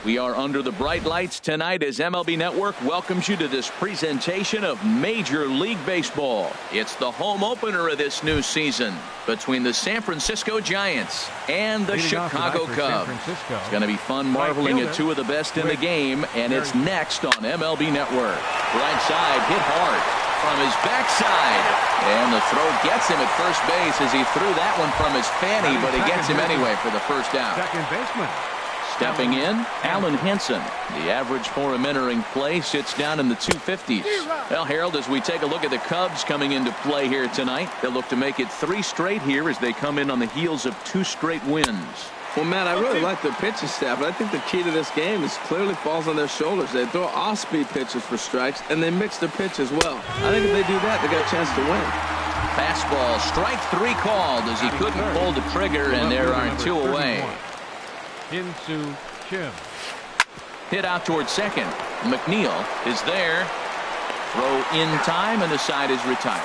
We are under the bright lights tonight as MLB Network welcomes you to this presentation of Major League Baseball. It's the home opener of this new season between the San Francisco Giants and the Chicago Cubs. It's going to be fun marveling at two of the best in the game, and it's next on MLB Network. Right side hit hard from his backside, and the throw gets him at first base as he threw that one from his fanny, but he gets him anyway for the first out. Second baseman. Stepping in, Alan Henson. The average for him entering play sits down in the 250s. Well, Harold, as we take a look at the Cubs coming into play here tonight, they'll look to make it 3 straight here as they come in on the heels of 2 straight wins. Well, Matt, I really like the pitching staff, but I think the key to this game is clearly falls on their shoulders. They throw off-speed pitches for strikes, and they mix their pitch as well. I think if they do that, they got a chance to win. Fastball, strike 3 called as he couldn't pull the trigger, and there are 2 away. Into Kim. Hit out towards second. McNeil is there. Throw in time, and the side is retired.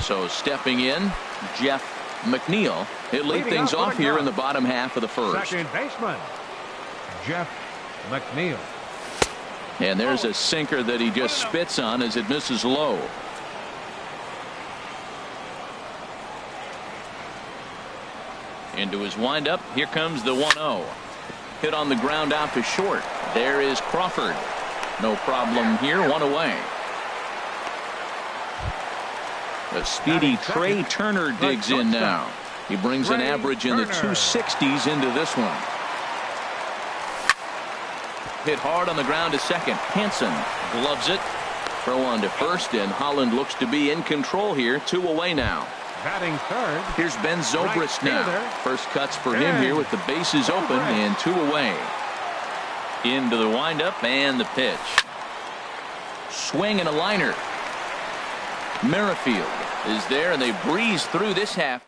So stepping in, Jeff McNeil. He'll lead things off here in the bottom half of the first. Second baseman, Jeff McNeil. And there's a sinker that he just spits on as it misses low. Into his windup. Here comes the 1-0. Hit on the ground out to short. There is Crawford. No problem here. 1 away. The speedy Trey Turner digs in now. He brings an average in the 260s into this one. Hit hard on the ground to second. Hansen gloves it. Throw on to first, and Holland looks to be in control here. 2 away now. Batting third. Here's Ben Zobrist now. First cuts for him here with the bases open and 2 away. Into the windup and the pitch. Swing and a liner. Merrifield is there, and they breeze through this half.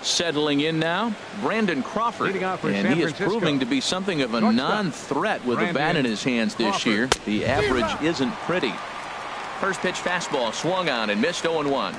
Settling in now, Brandon Crawford, and he is proving to be something of a non-threat with a bat in his hands this year. The average isn't pretty. First pitch fastball swung on and missed 0-1.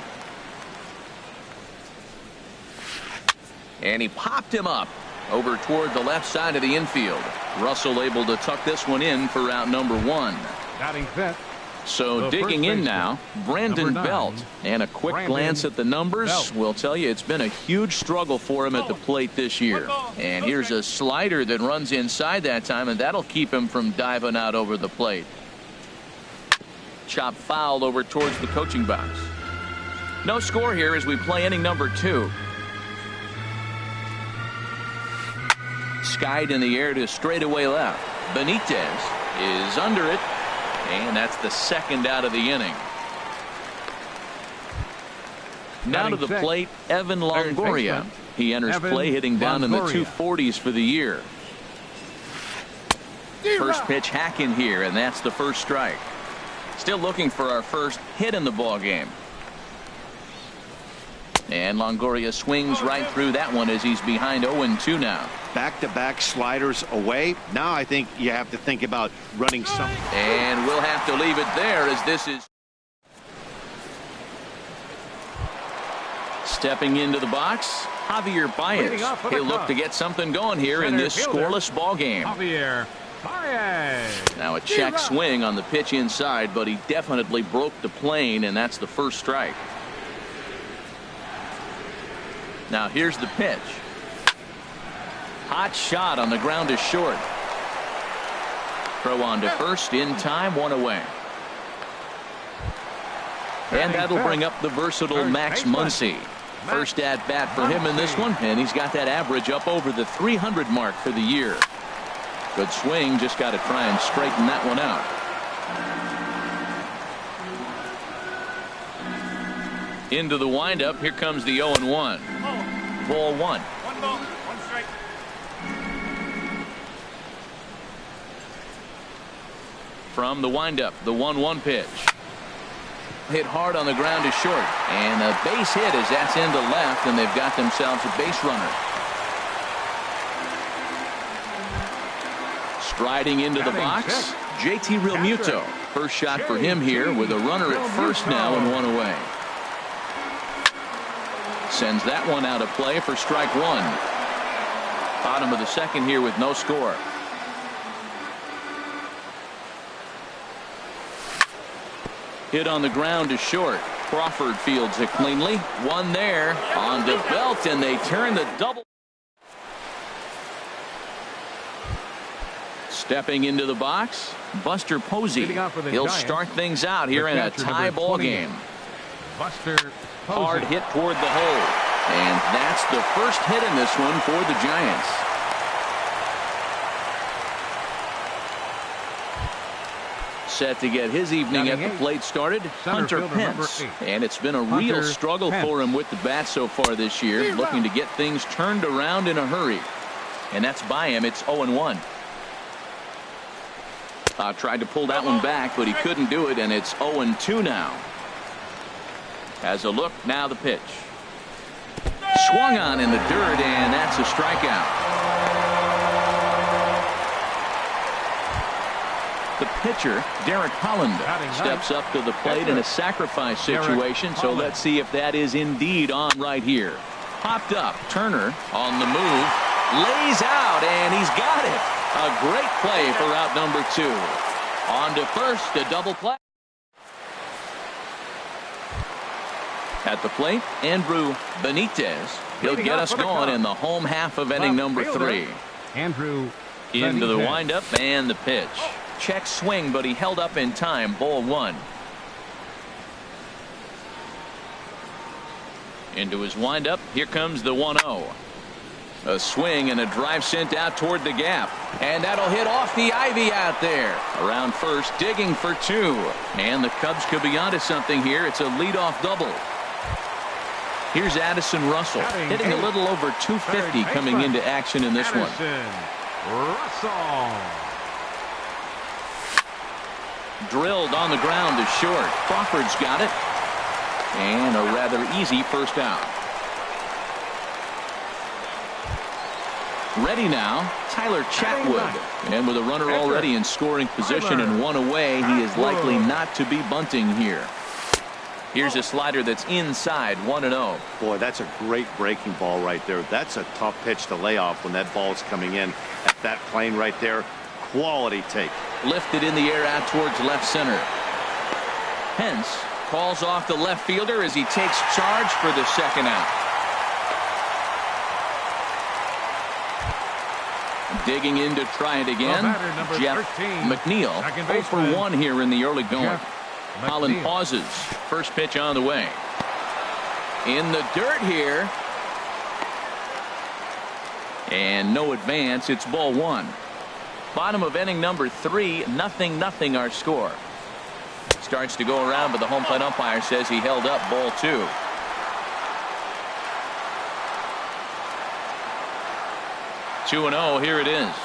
And he popped him up over toward the left side of the infield. Russell able to tuck this one in for out number 1. Batting fifth. So digging in now, Brandon Belt. And a quick glance at the numbers will tell you it's been a huge struggle for him at the plate this year. And here's a slider that runs inside that time, and that'll keep him from diving out over the plate. Chop foul over towards the coaching box. No score here as we play inning number 2. Skied in the air to straightaway left. Benitez is under it, and that's the second out of the inning. Now to the plate, Evan Longoria. He enters play hitting down in the 240s for the year. First pitch hack in here, and that's the first strike. Still looking for our first hit in the ball game. And Longoria swings right through that one as he's behind 0-2 now. Back-to-back sliders away. Now I think you have to think about running something. And we'll have to leave it there as this is. Stepping into the box, Javier Baez. He'll look to get something going here in this scoreless ball game. Javier Baez. Now a check swing on the pitch inside, but he definitely broke the plane, and that's the first strike. Now here's the pitch. Hot shot on the ground to short. Throw on to first in time, 1 away. And that'll bring up the versatile Max Muncy. First at bat for him in this one, and he's got that average up over the 300 mark for the year. Good swing, just got to try and straighten that one out. Into the windup, here comes the 0-1. Ball 1. 1 ball, 1 strike. From the windup, the 1-1 pitch. Hit hard on the ground to short, and a base hit as that's into left, and they've got themselves a base runner. Striding into the box, JT Realmuto. First shot for him here with a runner at first now and 1 away. Sends that one out of play for strike one. Bottom of the second here with no score. Hit on the ground to short. Crawford fields it cleanly. One there on the belt, and they turn the double. Stepping into the box, Buster Posey. He'll start things out here in a tie ball game. Buster Posey. Hard hit toward the hole. And that's the first hit in this one for the Giants. Set to get his evening at the plate started, Hunter Pence. And it's been a real struggle for him with the bat so far this year, looking to get things turned around in a hurry. And that's by him. It's 0-1. Tried to pull that one back, but he couldn't do it, and it's 0-2 now. Has a look, now the pitch. Swung on in the dirt, and that's a strikeout. The pitcher, Derek Holland, steps up to the plate in a sacrifice situation, so let's see if that is indeed on right here. Popped up, Turner on the move, lays out, and he's got it. A great play for out number 2. On to first, a double play. At the plate, Andrew Benitez. He'll get us going in the home half of inning number 3. Andrew into the windup and the pitch. Check swing, but he held up in time. Ball 1. Into his windup. Here comes the 1-0. A swing and a drive sent out toward the gap. And that'll hit off the ivy out there. Around first, digging for 2. And the Cubs could be onto something here. It's a leadoff double. Here's Addison Russell, hitting a little over 250 coming into action in this one. Russell. Drilled on the ground to short. Crawford's got it. And a rather easy first out. Ready now, Tyler Chatwood. And with a runner already in scoring position and one away, he is likely not to be bunting here. Here's a slider that's inside, 1-0. Boy, that's a great breaking ball right there. That's a tough pitch to lay off when that ball's coming in at that plane right there. Quality take. Lifted in the air out towards left center. Pence calls off the left fielder as he takes charge for the second out. Digging in to try it again. Jeff McNeil, 0 for 1 here in the early going. Holland pauses. First pitch on the way. In the dirt here. And no advance. It's ball 1. Bottom of inning number 3. 0-0 our score. Starts to go around, but the home plate umpire says he held up. Ball 2. Two and 0. Here it is.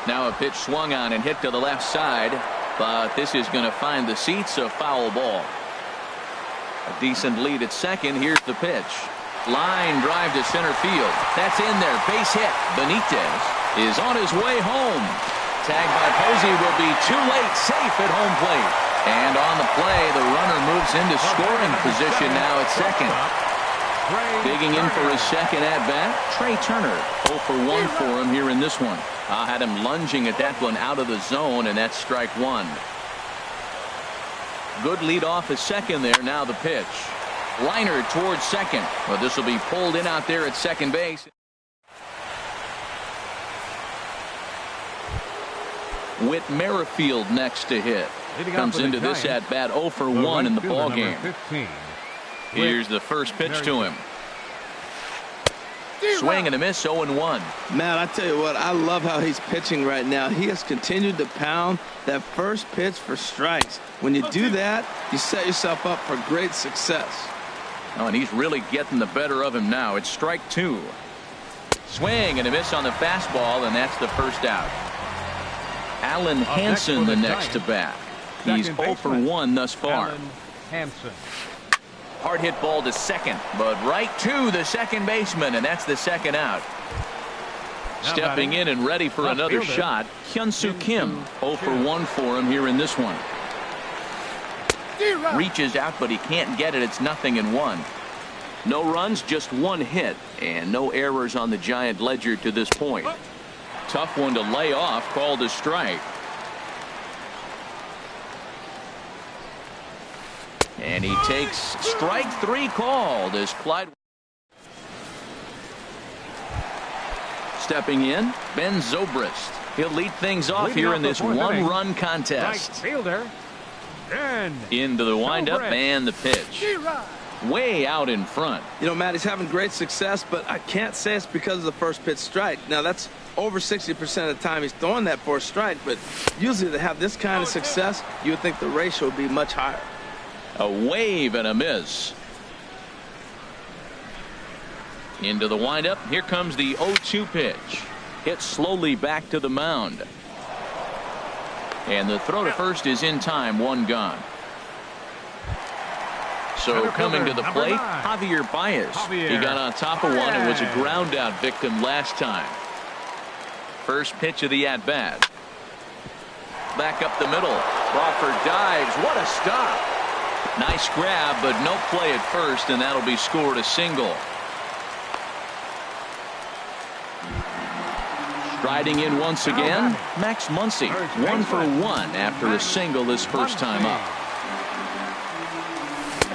Now a pitch swung on and hit to the left side. But this is going to find the seats. A foul ball. A decent lead at second. Here's the pitch. Line drive to center field. That's in there. Base hit. Benitez is on his way home. Tagged by Posey will be too late. Safe at home plate. And on the play, the runner moves into scoring position now at second. Digging in for his second at bat, Trey Turner. 0 for 1 for him here in this one. Had him lunging at that one out of the zone, and that's strike 1. Good lead off at second there. Now the pitch. Liner towards second. Well, this will be pulled in out there at second base. Whit Merrifield next to hit. Comes into this at bat 0 for 1 in the ball game. Here's the first pitch to him. Swing and a miss, 0-1. Man, I tell you what, I love how he's pitching right now. He has continued to pound that first pitch for strikes. When you do that, you set yourself up for great success. Oh, and he's really getting the better of him now. It's strike 2. Swing and a miss on the fastball, and that's the first out. Alan Hansen the next to bat. He's 0 for 1 thus far. Hansen. Hard hit ball to second, but right to the second baseman, and that's the second out. Stepping in and ready for another shot, Hyun-Soo Kim. 0 for 1 for him here in this one. Reaches out, but he can't get it. It's 0-1. No runs, just one hit, and no errors on the Giant ledger to this point. Tough one to lay off, called a strike. And he takes strike 3 called as Clyde. Stepping in, Ben Zobrist. He'll lead things off here in this one-run contest. Right fielder. Into the windup and the pitch. Way out in front. You know, Matt, he's having great success, but I can't say it's because of the first pitch strike. Now, that's over 60% of the time he's throwing that for a strike, but usually to have this kind of success, you would think the ratio would be much higher. A wave and a miss. Into the windup. Here comes the 0-2 pitch. Hit slowly back to the mound. And the throw to first is in time, 1 gone. So coming to the plate, Javier Baez. He got on top of one and was a ground out victim last time. First pitch of the at-bat. Back up the middle. Crawford dives. What a stop. Nice grab, but no play at first, and that'll be scored a single. Striding in once again, Max Muncy. 1 for 1 after a single his first time up.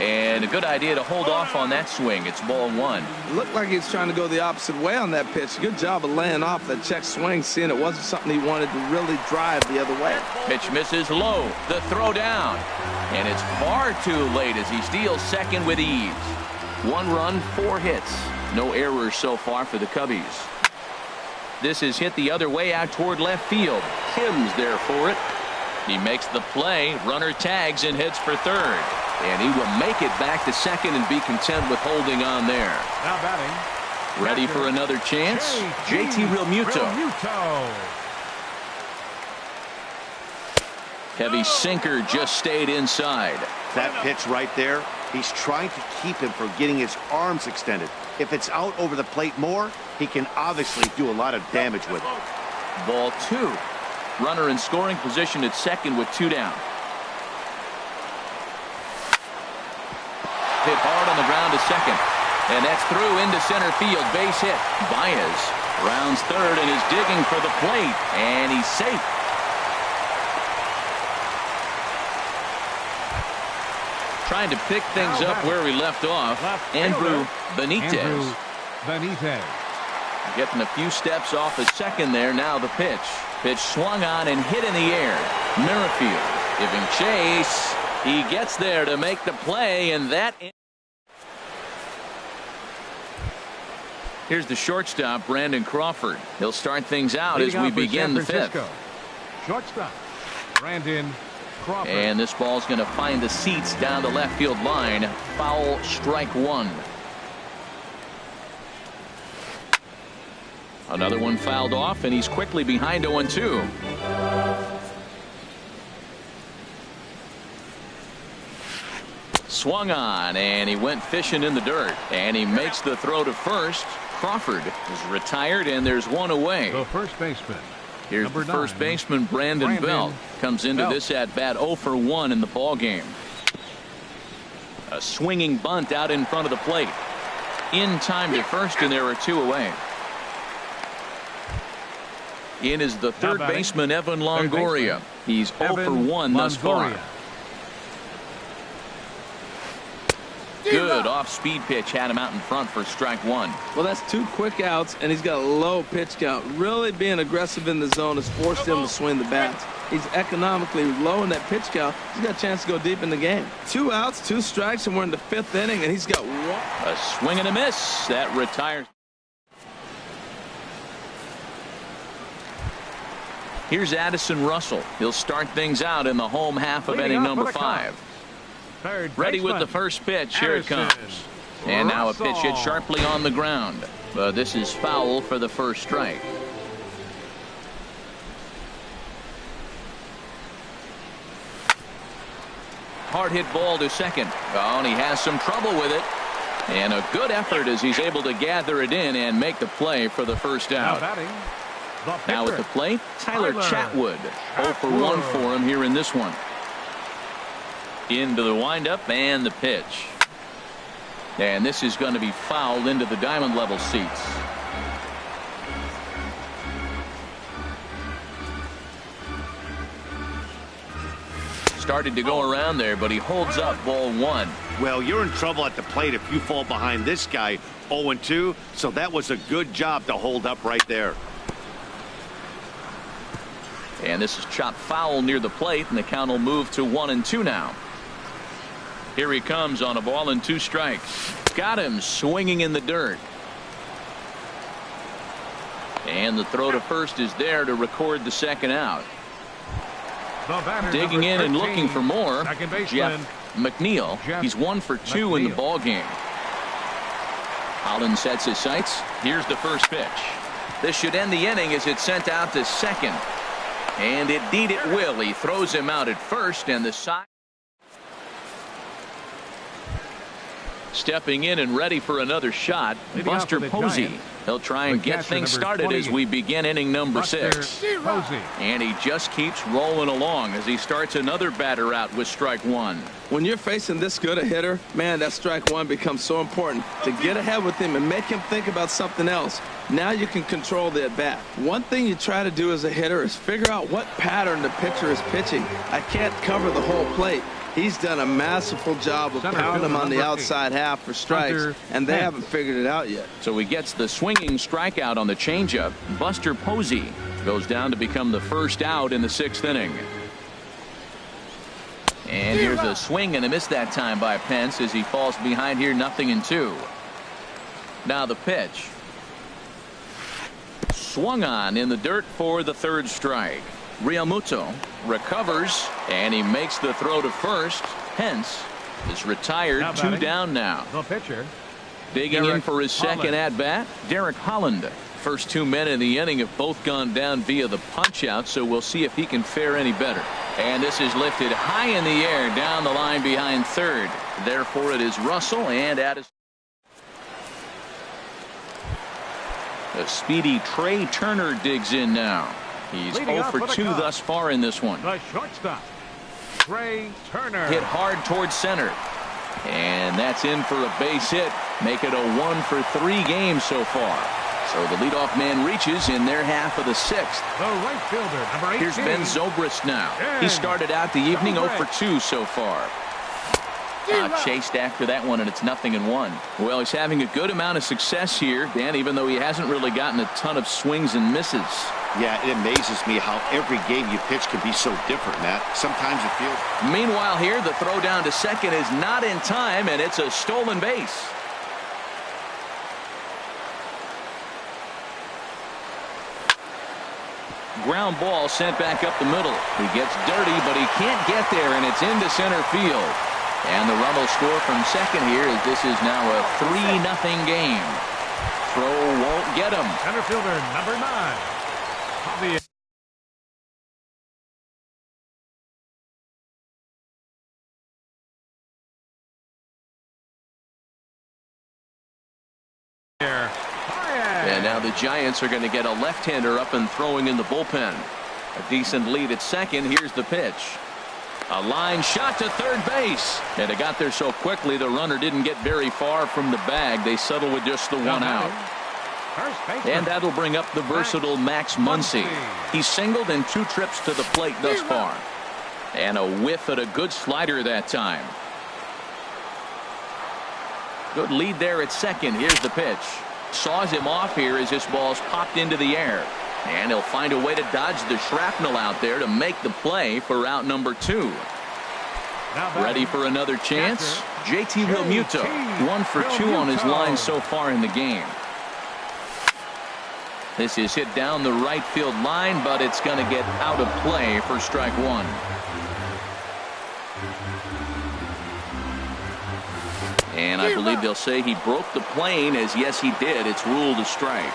And a good idea to hold off on that swing. It's ball 1. It looked like he was trying to go the opposite way on that pitch. Good job of laying off that check swing, seeing it wasn't something he wanted to really drive the other way. Pitch misses low. The throw down. And it's far too late as he steals second with ease. 1 run, 4 hits. No errors so far for the Cubbies. This is hit the other way out toward left field. Kim's there for it. He makes the play. Runner tags and heads for third. And he will make it back to second and be content with holding on there. Now batting. Ready for another chance? JT Realmuto. Heavy sinker just stayed inside. That pitch right there, he's trying to keep him from getting his arms extended. If it's out over the plate more, he can obviously do a lot of damage with it. Ball 2. Runner in scoring position at second with 2 down. Hit hard on the ground to second. And that's through into center field. Base hit. Baez rounds third and is digging for the plate. And he's safe. Trying to pick things up where we left off. Andrew Benitez. Getting a few steps off a second there. Now the pitch. Pitch swung on and hit in the air. Merrifield giving chase. He gets there to make the play, and that. Here's the shortstop, Brandon Crawford. He'll start things out as we begin the 5th. Shortstop, Brandon Crawford. And this ball's going to find the seats down the left field line. Foul, strike 1. Another one fouled off, and he's quickly behind 0-2. Swung on, and he went fishing in the dirt. And he makes the throw to first. Crawford is retired, and there's 1 away. The first baseman. Here's the first baseman, Brandon Belt. Comes into this at-bat 0 for 1 in the ballgame. A swinging bunt out in front of the plate. In time to first, and there are 2 away. In is the third baseman, Evan Longoria. He's 0 for 1 thus far. Good off-speed pitch had him out in front for strike 1. Well, that's 2 quick outs, and he's got a low pitch count. Really being aggressive in the zone has forced him to swing the bats. He's economically low in that pitch count. He's got a chance to go deep in the game. 2 outs, 2 strikes, and we're in the 5th inning, and he's got 1. A swing and a miss. That retires. Here's Addison Russell. He'll start things out in the home half of inning number 5. Ready with the first pitch. Here it comes. And now a pitch hit sharply on the ground. But this is foul for the first strike. Hard hit ball to second. Oh, and he has some trouble with it. And a good effort as he's able to gather it in and make the play for the first out. Now at the plate, Tyler Chatwood. 0 for 1 for him here in this one. Into the windup and the pitch. And this is going to be fouled into the diamond level seats. Started to go around there, but he holds up ball one. Well, you're in trouble at the plate if you fall behind this guy 0-2, so that was a good job to hold up right there. And this is chopped foul near the plate, and the count will move to 1-2 now. Here he comes on a ball and 2 strikes. Got him swinging in the dirt. And the throw to first is there to record the second out. Digging in and looking for more, Jeff McNeil. He's 1 for 2 in the ball game. Holland sets his sights. Here's the first pitch. This should end the inning as it's sent out to second. And indeed it will. He throws him out at first, and the side. Stepping in and ready for another shot, Buster Posey. He'll try and get things started as we begin inning number 6. And he just keeps rolling along as he starts another batter out with strike 1. When you're facing this good a hitter, man, that strike 1 becomes so important to get ahead with him and make him think about something else. Now you can control the at bat. One thing you try to do as a hitter is figure out what pattern the pitcher is pitching. I can't cover the whole plate. He's done a masterful job of pounding him on the outside half for strikes, and they haven't figured it out yet. So he gets the swinging strikeout on the changeup. Buster Posey goes down to become the first out in the 6th inning. And here's a swing and a miss that time by Pence as he falls behind here, 0-2. Now the pitch. Swung on in the dirt for the 3rd strike. Realmuto recovers, and he makes the throw to first. Pence is retired, 2 down now. The pitcher. Digging in for his second at-bat, Derek Holland. First 2 men in the inning have both gone down via the punch-out, so we'll see if he can fare any better. And this is lifted high in the air down the line behind third. Therefore, it is Russell, and at his. The speedy Trey Turner digs in now. He's 0 for 2 thus far in this one. The shortstop, Trey Turner. Hit hard towards center. And that's in for a base hit. Make it a 1 for 3 game so far. So the leadoff man reaches in their half of the 6th. The right fielder, number 18. Here's Ben Zobrist now. He started out the evening 0 for 2 so far. Chased after that one, and it's 0-1. Well, he's having a good amount of success here, Dan, even though he hasn't really gotten a ton of swings and misses. Yeah, it amazes me how every game you pitch can be so different, Matt. Sometimes it feels. Meanwhile here, the throw down to second is not in time, and it's a stolen base. Ground ball sent back up the middle. He gets dirty, but he can't get there, and it's into center field. And the run will score from second here as this is now a 3-0 game. Throw won't get him. Center fielder, number 9. And now the Giants are going to get a left-hander up and throwing in the bullpen. A decent lead at second. Here's the pitch. A line shot to third base. And it got there so quickly the runner didn't get very far from the bag. They settle with just the 1 out. And that'll bring up the versatile Max Muncy. He's singled in 2 trips to the plate thus far. And a whiff at a good slider that time. Good lead there at second. Here's the pitch. Saws him off here as this ball's popped into the air. And he'll find a way to dodge the shrapnel out there to make the play for out number 2. Ready for another chance? JT Realmuto, 1 for 2 on his line so far in the game. This is hit down the right field line, but it's going to get out of play for strike 1. And I believe they'll say he broke the plane, as yes he did. It's ruled a strike.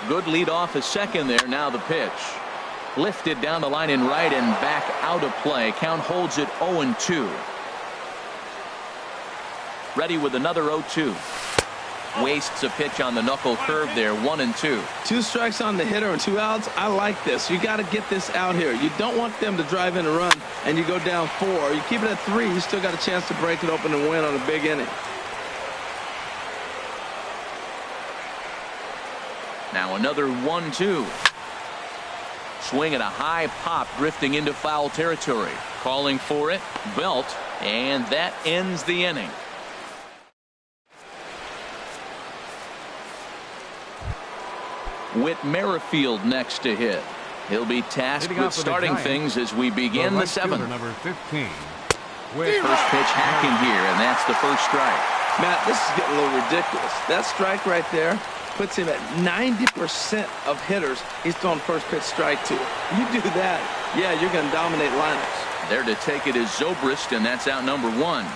Good lead off a second there. Now the pitch. Lifted down the line in right and back out of play. Count holds it 0-2. Ready with another 0-2. Wastes a pitch on the knuckle curve there. 1-2. 2 strikes on the hitter and 2 outs. I like this. You got to get this out here. You don't want them to drive in a run and you go down 4. You keep it at 3, you still got a chance to break it open and win on a big inning. Now another 1-2. Swing at a high pop, drifting into foul territory. Calling for it, Belt, and that ends the inning. Whit Merrifield next to hit. He'll be tasked with starting things as we begin the 7th. Number 15. First pitch hacking here, and that's the first strike. Matt, this is getting a little ridiculous. That strike right there puts him at 90% of hitters he's thrown first pitch strike to. You do that, yeah, you're going to dominate lineups. There to take it is Zobrist, and that's out number 1.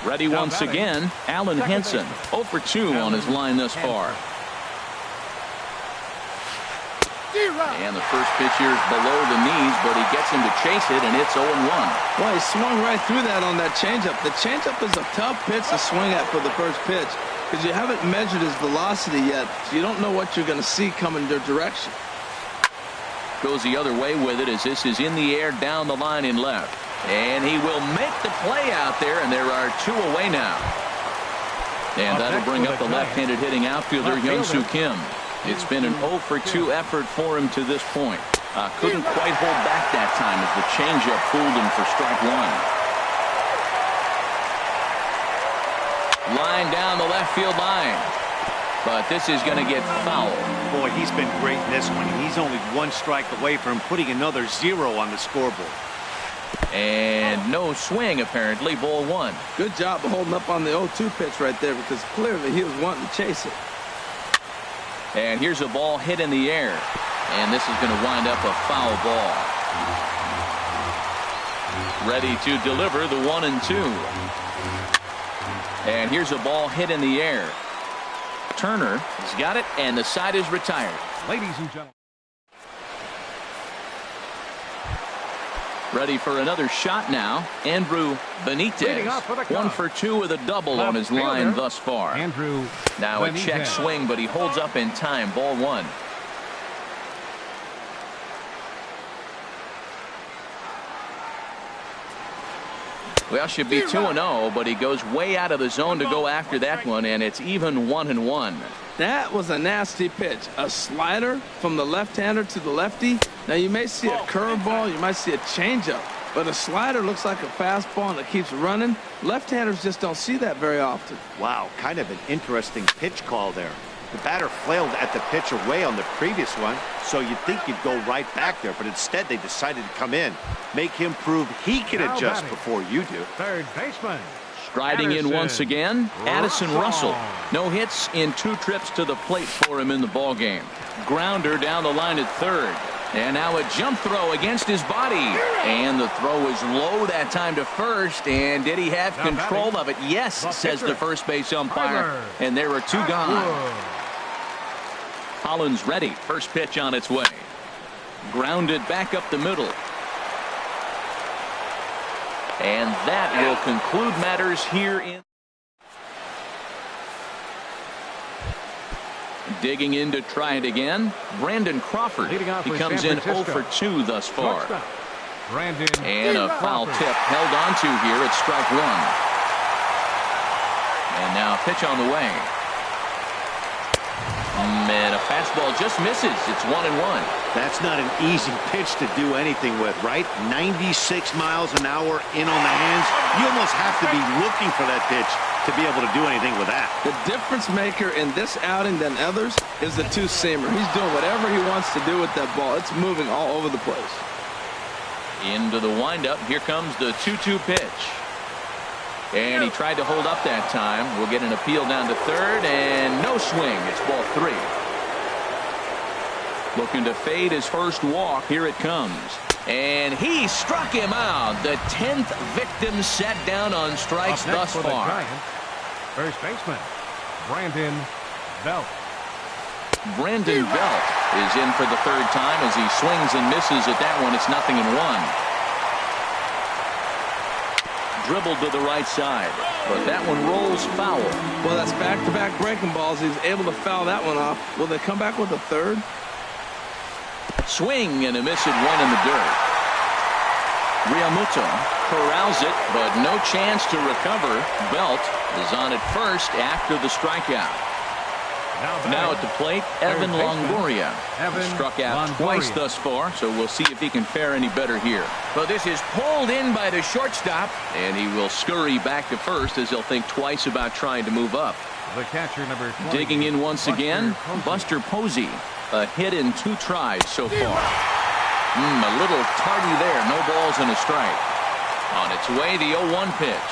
Ready once again, Alan Henson. 0 for 2 on his line thus far. And the first pitch here is below the knees, but he gets him to chase it, and it's 0-1. Well, he swung right through that on that changeup. The changeup is a tough pitch to swing at for the first pitch because you haven't measured his velocity yet, so you don't know what you're going to see coming their direction. Goes the other way with it as this is in the air down the line in left. And he will make the play out there, and there are 2 away now. And that'll bring up the left-handed hitting outfielder, Hyun-Soo Kim. It's been an 0 for 2 effort for him to this point. Couldn't quite hold back that time as the changeup fooled him for strike 1. Line down the left field line. But this is going to get foul. Boy, he's been great in this one. He's only 1 strike away from putting another 0 on the scoreboard. And no swing, apparently. Ball 1. Good job of holding up on the 0-2 pitch right there because clearly he was wanting to chase it. And here's a ball hit in the air. And this is going to wind up a foul ball. Ready to deliver the 1-2. And here's a ball hit in the air. Turner has got it, and the side is retired. Ladies and gentlemen. Ready for another shot now. Andrew Benitez. 1 for 2 with a double on his line thus far. Andrew now a check swing, but he holds up in time. Ball 1. Well, should be 2-0, but he goes way out of the zone to go after that one, and it's even 1-1. That was a nasty pitch. A slider from the left-hander to the lefty. Now, you may see a curveball, you might see a changeup, but a slider looks like a fastball and it keeps running. Left-handers just don't see that very often. Wow, kind of an interesting pitch call there. The batter flailed at the pitch away on the previous one, so you'd think you'd go right back there, but instead they decided to come in, make him prove he can adjust before you do. Third baseman. Striding in once again, Addison Russell. No hits in 2 trips to the plate for him in the ballgame. Grounder down the line at third. And now a jump throw against his body. And the throw is low that time to first. And did he have control of it? Yes, says the first base umpire. And there are 2 gone. Collins ready. First pitch on its way. Grounded back up the middle. And that will conclude matters here in. Digging in to try it again, Brandon Crawford. He comes in 0 for 2 thus far. And a foul tip held on to here at strike 1. And now a pitch on the way. And a fastball just misses. It's 1-1. That's not an easy pitch to do anything with, right? 96 miles an hour in on the hands. You almost have to be looking for that pitch to be able to do anything with that. The difference maker in this outing than others is the 2-seamer. He's doing whatever he wants to do with that ball. It's moving all over the place. Into the windup. Here comes the 2-2 pitch. And he tried to hold up that time. We'll get an appeal down to third, and no swing. It's ball 3. Looking to fade his first walk. Here it comes. And he struck him out. The 10th victim set down on strikes thus far. First baseman, Brandon Belt. Brandon Belt is in for the 3rd time as he swings and misses at that one. It's 0-1. dribbled to the right side, but that one rolls foul. Well, that's back-to-back breaking balls. He's able to foul that one off. Will they come back with a third? Swing and a miss at one in the dirt. Realmuto corrals it, but no chance to recover. Belt is on at first after the strikeout. Now at the plate, Evan Longoria. Struck out twice thus far, so we'll see if he can fare any better here. But this is pulled in by the shortstop, and he will scurry back to first as he'll think twice about trying to move up. The catcher, number 20, Digging in once again, Buster Posey. A hit in 2 tries so far. A little tardy there. No balls and a strike. On its way, the 0-1 pitch.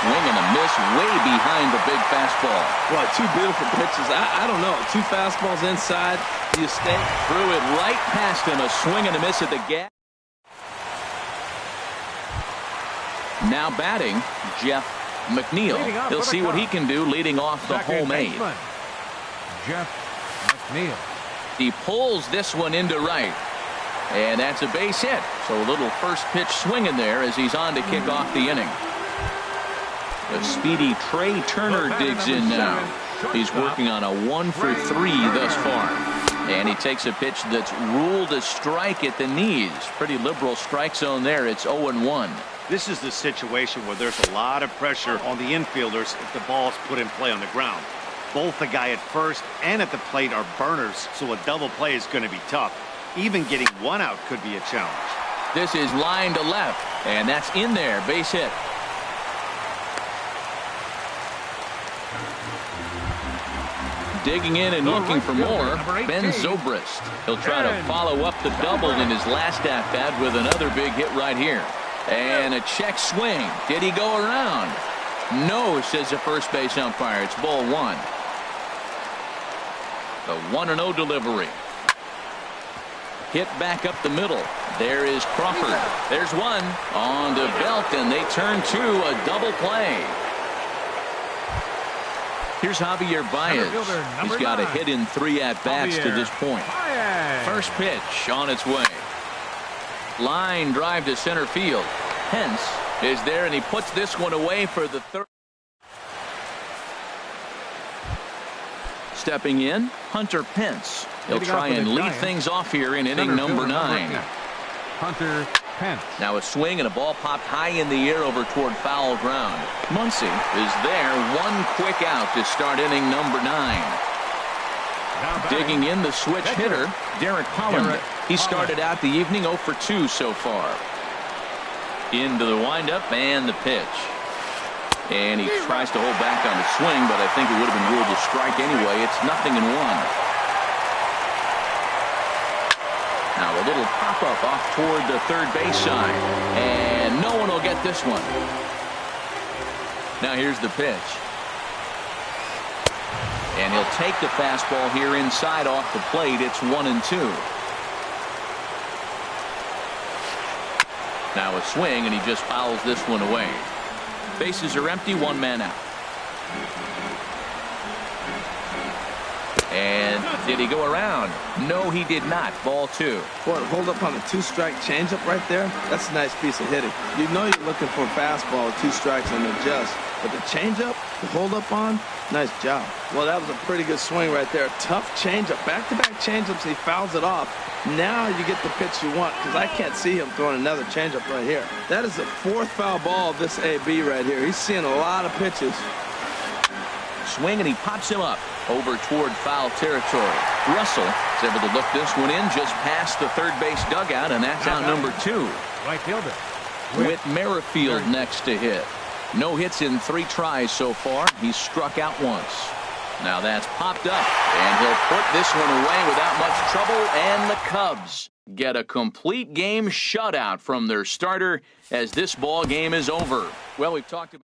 Swing and a miss way behind the big fastball. Well, 2 beautiful pitches. I don't know. 2 fastballs inside. You stay. Threw it right past him. A swing and a miss at the gap. Now batting, Jeff McNeil. He'll see what he can do leading off the home 8. Jeff McNeil. He pulls this one into right. And that's a base hit. So a little first pitch swing in there as he's on to kick off the inning. The speedy Trey Turner digs in now. He's working on a 1-for-3 thus far. And he takes a pitch that's ruled a strike at the knees. Pretty liberal strike zone there. It's 0-1. This is the situation where there's a lot of pressure on the infielders if the ball's put in play on the ground. Both the guy at first and at the plate are burners, so a double play is going to be tough. Even getting one out could be a challenge. This is line to left, and that's in there. Base hit. Digging in and looking for more, Ben Zobrist. He'll try to follow up the double in his last at-bat with another big hit right here. And a check swing. Did he go around? No, says the first base umpire. It's ball 1. The 1-0 delivery. Hit back up the middle. There is Crawford. There's one on to Belt, and they turn to a double play. Here's Javier Baez. He's got a hit in 3 at-bats to this point. First pitch on its way. Line drive to center field. Pence is there, and he puts this one away for the third. Stepping in, Hunter Pence. He'll try and lead things off here in inning number 9. Hunter Pence. Now a swing and a ball popped high in the air over toward foul ground. Muncy is there. 1 quick out to start inning number 9. Digging in the switch hitter, Derek Holland. He started out the evening 0 for 2 so far. Into the windup and the pitch. And he tries to hold back on the swing, but I think it would have been ruled a strike anyway. It's 0-1. Now a little pop-up off toward the third base side. And no one will get this one. Now here's the pitch. And he'll take the fastball here inside off the plate. It's 1-2. Now a swing, and he just fouls this one away. Bases are empty, 1 man out. And did he go around? No, he did not. Ball 2. Boy, hold up on a 2-strike changeup right there. That's a nice piece of hitting. You know you're looking for a fastball with 2 strikes and adjust. But the changeup, the hold up on, nice job. Well, that was a pretty good swing right there. Tough changeup. Back-to-back changeups, he fouls it off. Now you get the pitch you want, because I can't see him throwing another changeup right here. That is the 4th foul ball of this AB right here. He's seeing a lot of pitches. Swing, and he pops him up over toward foul territory. Russell is able to look this one in just past the third base dugout, and that's out number 2. Right fielder. With Merrifield next to hit. No hits in 3 tries so far. He's struck out once. Now that's popped up, and he'll put this one away without much trouble, and the Cubs get a complete game shutout from their starter as this ball game is over. Well, we've talked about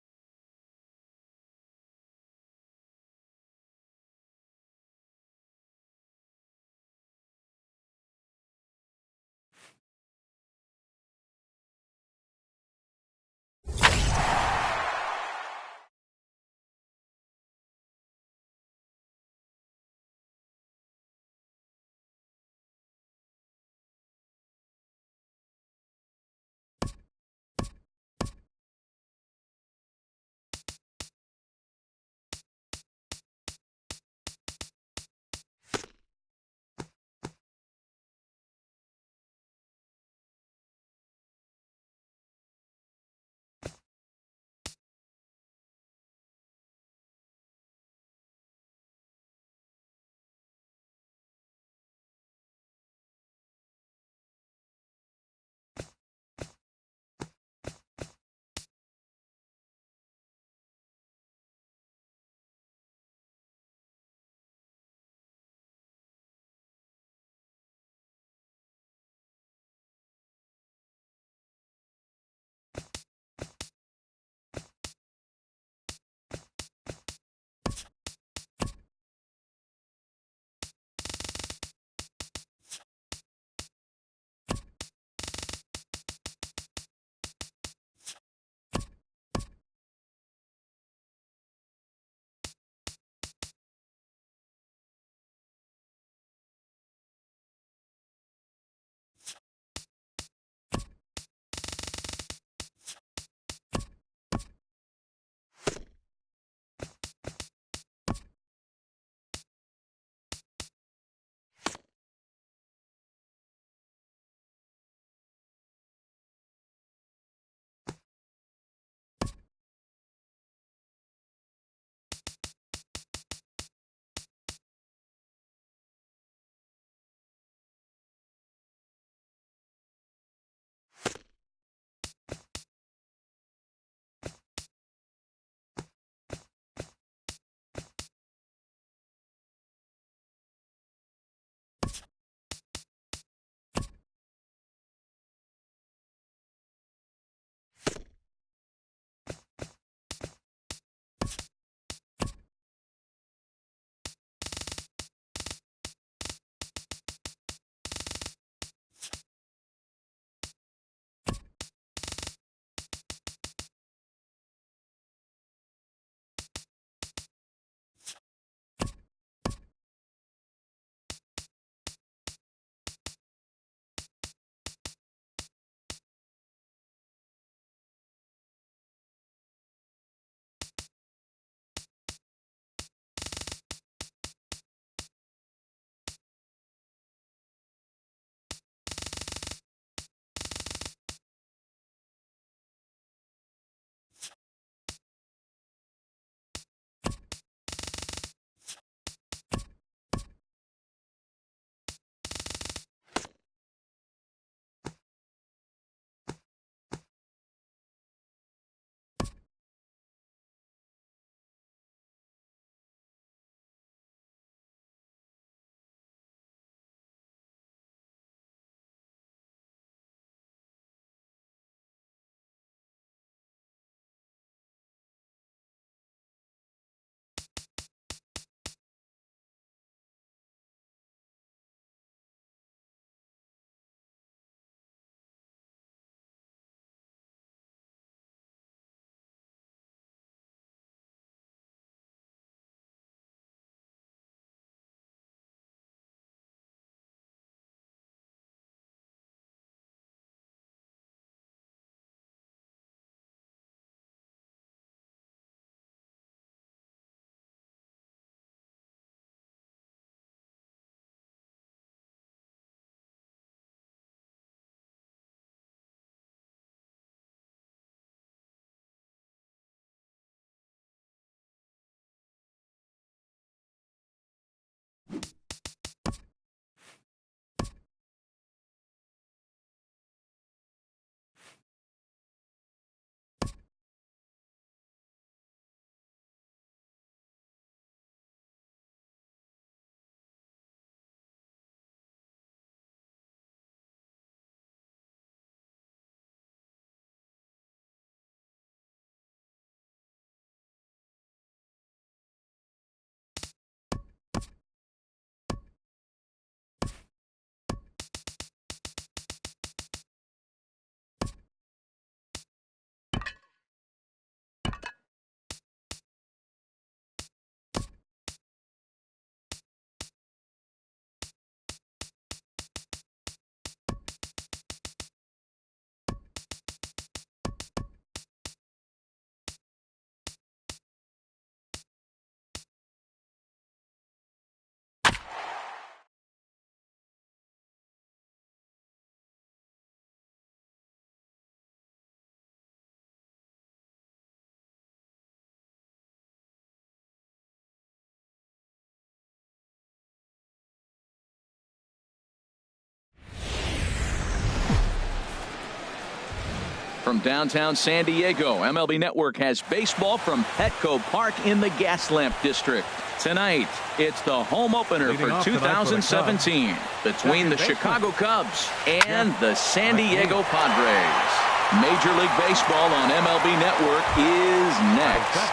From downtown San Diego, MLB Network has baseball from Petco Park in the Gaslamp District. Tonight, it's the home opener for 2017 between the Chicago Cubs and the San Diego Padres. Major League Baseball on MLB Network is next.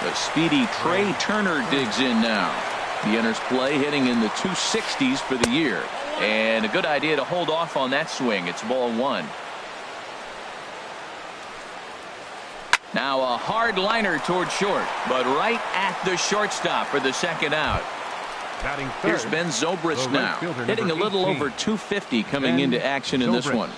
The speedy Trey Turner digs in now. He enters play hitting in the 260s for the year. And a good idea to hold off on that swing. It's ball one. Now a hard liner toward short, but right at the shortstop for the second out. Here's Ben Zobrist now, hitting a little over 250 coming into action in this one.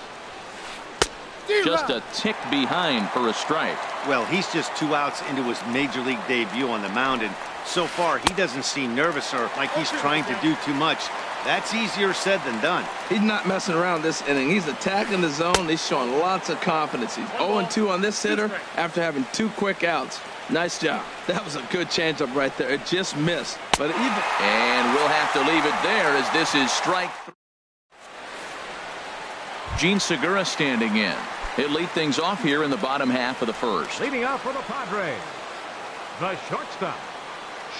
Just a tick behind for a strike. Well, he's just 2 outs into his major league debut on the mound, and so far he doesn't seem nervous or like he's trying to do too much. That's easier said than done. He's not messing around this inning. He's attacking the zone. He's showing lots of confidence. He's 0-2 on this hitter after having 2 quick outs. Nice job. That was a good changeup right there. It just missed. But and we'll have to leave it there as this is strike 3. Gene Segura standing in. He'll lead things off here in the bottom half of the first. Leading off for the Padres, the shortstop,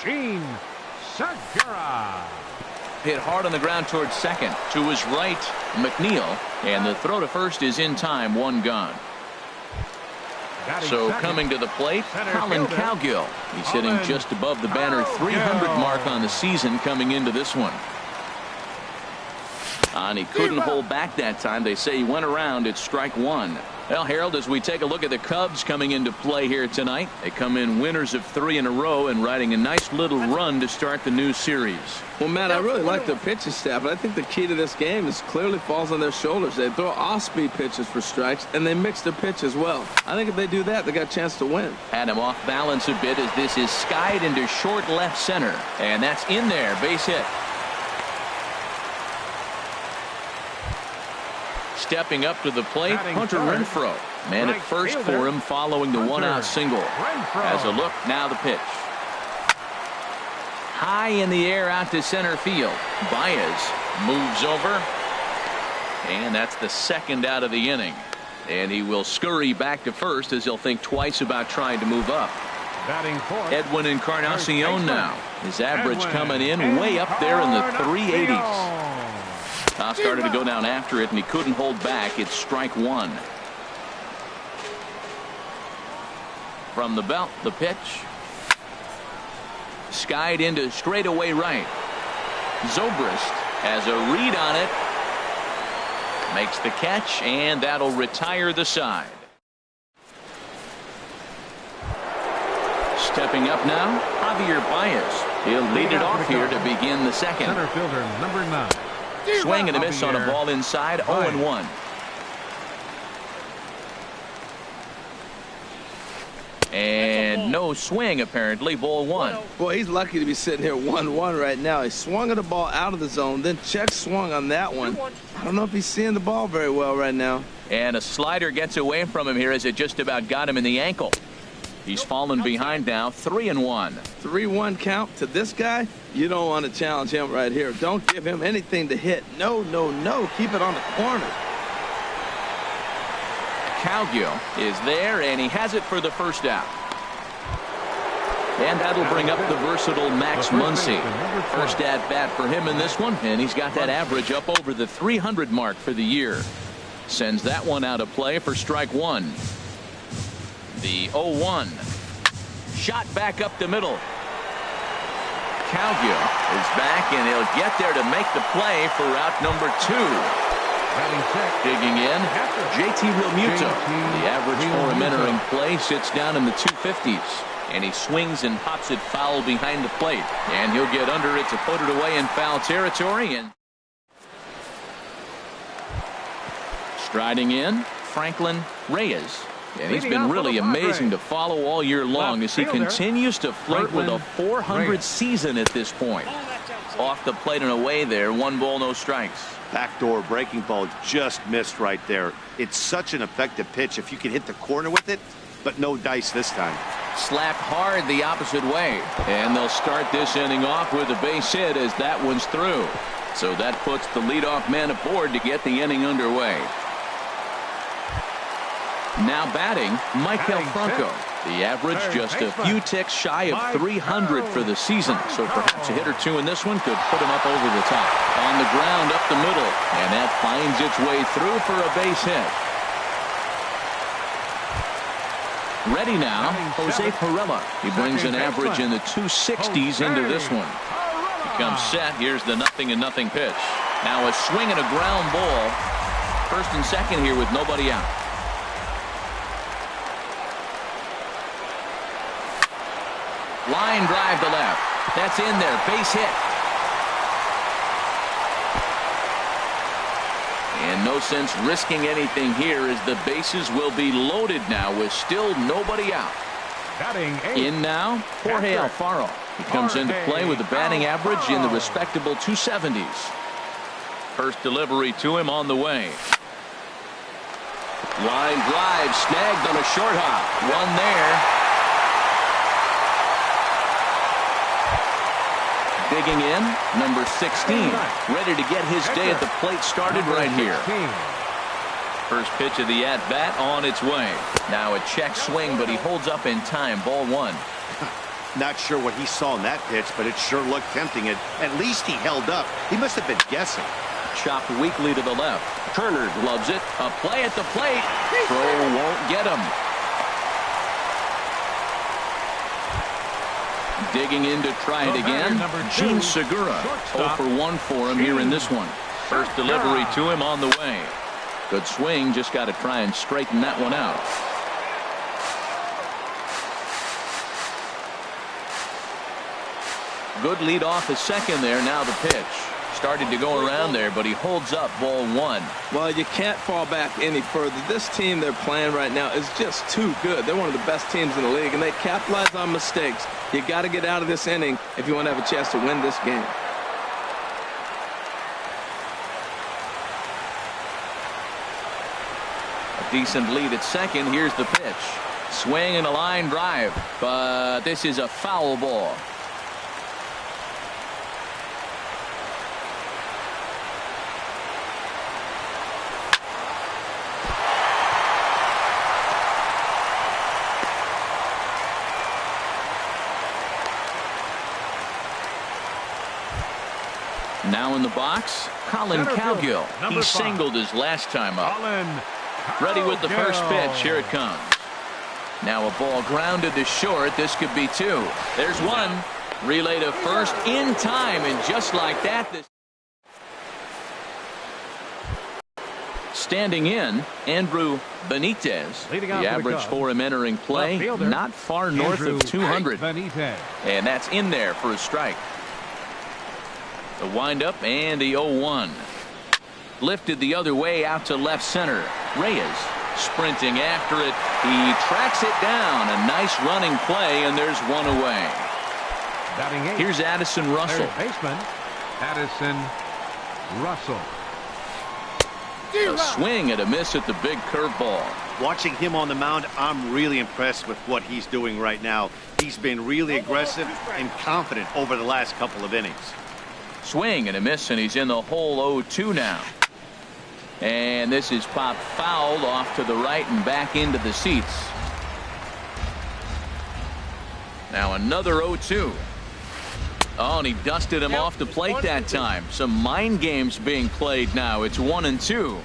Gene Segura. Hit hard on the ground towards second. To his right, McNeil. And the throw to first is in time. 1 gone. So coming to the plate, Colin Cowgill. He's hitting just above the banner 300 mark on the season coming into this one. And he couldn't hold back that time. They say he went around. It's strike 1. Well, Harold, as we take a look at the Cubs coming into play here tonight, they come in winners of 3 in a row and riding a nice little run to start the new series. Well, Matt, I really like their pitching staff, but I think the key to this game is clearly falls on their shoulders. They throw off-speed pitches for strikes, and they mix their pitch as well. I think if they do that, they got a chance to win. Had him off balance a bit as this is skied into short left center, and that's in there, base hit. Stepping up to the plate, Hunter Renfroe. Man at first for him following the 1-out single. Has a look, now the pitch. High in the air out to center field. Baez moves over. And that's the 2nd out of the inning. And he will scurry back to first as he'll think twice about trying to move up. Edwin Encarnacion now. His average coming in way up there in the 380s. Started to go down after it, and he couldn't hold back. It's strike 1. From the belt, the pitch. Skied into straightaway right. Zobrist has a read on it. Makes the catch, and that'll retire the side. Stepping up now, Javier Baez. He'll lead it off here to begin the second. Center fielder number 9. Swing and a miss on a ball inside. 0-1. And no swing apparently. Ball 1. Boy, he's lucky to be sitting here 1-1 right now. He swung at the ball out of the zone, then check swung on that one. I don't know if he's seeing the ball very well right now. And a slider gets away from him here as it just about got him in the ankle. He's fallen behind now. 3-1. 3-1 count to this guy. You don't want to challenge him right here. Don't give him anything to hit. No, no, no. Keep it on the corner. Cowgill is there, and he has it for the first out. And that'll bring up the versatile Max Muncy. First at bat for him in this one, and he's got that average up over the 300 mark for the year. Sends that one out of play for strike 1. The 0-1. Shot back up the middle. Cowgill is back, and he'll get there to make the play for out number 2. Digging in, JT Realmuto. The average for him entering play sits down in the 250s. And he swings and pops it foul behind the plate. And he'll get under it to put it away in foul territory. And striding in, Franklin Reyes. And he's been really amazing to follow all year long as he continues to flirt with a 400 season at this point. Off the plate and away there. 1 ball, no strikes. Backdoor breaking ball just missed right there. It's such an effective pitch if you can hit the corner with it, but no dice this time. Slapped hard the opposite way. And they'll start this inning off with a base hit as that one's through. So that puts the leadoff man aboard to get the inning underway. Now batting, Michael Franco. The average just a few ticks shy of 300 for the season. So perhaps a hit or two in this one could put him up over the top. On the ground up the middle. And that finds its way through for a base hit. Ready now, Jose Pirela. He brings an average in the 260s into this one. He comes set. Here's the 0-0 pitch. Now a swing and a ground ball. First and second here with nobody out. Line drive to left. That's in there. Base hit. And no sense risking anything here as the bases will be loaded now with still nobody out. In now, Jorge Alfaro. He comes into play with a batting average in the respectable 270s. First delivery to him on the way. Line drive snagged on a short hop. One there. Digging in, number 16, ready to get his day at the plate started right here. First pitch of the at-bat on its way. Now a check swing, but he holds up in time. Ball one. Not sure what he saw in that pitch, but it sure looked tempting. At least he held up. He must have been guessing. Chopped weakly to the left. Turner gloves it. A play at the plate. Throw won't get him. Digging in to try it again. Gene Segura. 0 for 1 for him here in this one. First delivery to him on the way. Good swing. Just got to try and straighten that one out. Good lead off the second there. Now the pitch. Started to go around there, but he holds up. Ball one. Well, you can't fall back any further. This team they're playing right now is just too good. They're one of the best teams in the league, and they capitalize on mistakes. You got to get out of this inning if you want to have a chance to win this game. A decent lead at second. Here's the pitch. Swing and a line drive, but this is a foul ball. Now in the box, Colin Cowgill. He singled his last time up. Ready with the first pitch. Here it comes. Now a ball grounded to short. This could be two. There's one. Relay to first in time, and just like that. Standing in, Andrew Benitez. The average for him entering play, not far north of 200. And that's in there for a strike. The windup and the 0-1. Lifted the other way out to left center. Reyes sprinting after it. He tracks it down. A nice running play, and there's one away. Here's Addison Russell. Baseman, Addison Russell. A swing and a miss at the big curveball. Watching him on the mound, I'm really impressed with what he's doing right now. He's been really aggressive and confident over the last couple of innings. Swing and a miss, and he's in the hole 0-2 now. And this is popped fouled off to the right and back into the seats. Now another 0-2. Oh, and he dusted him off the plate that time. Some mind games being played now. It's 1-2.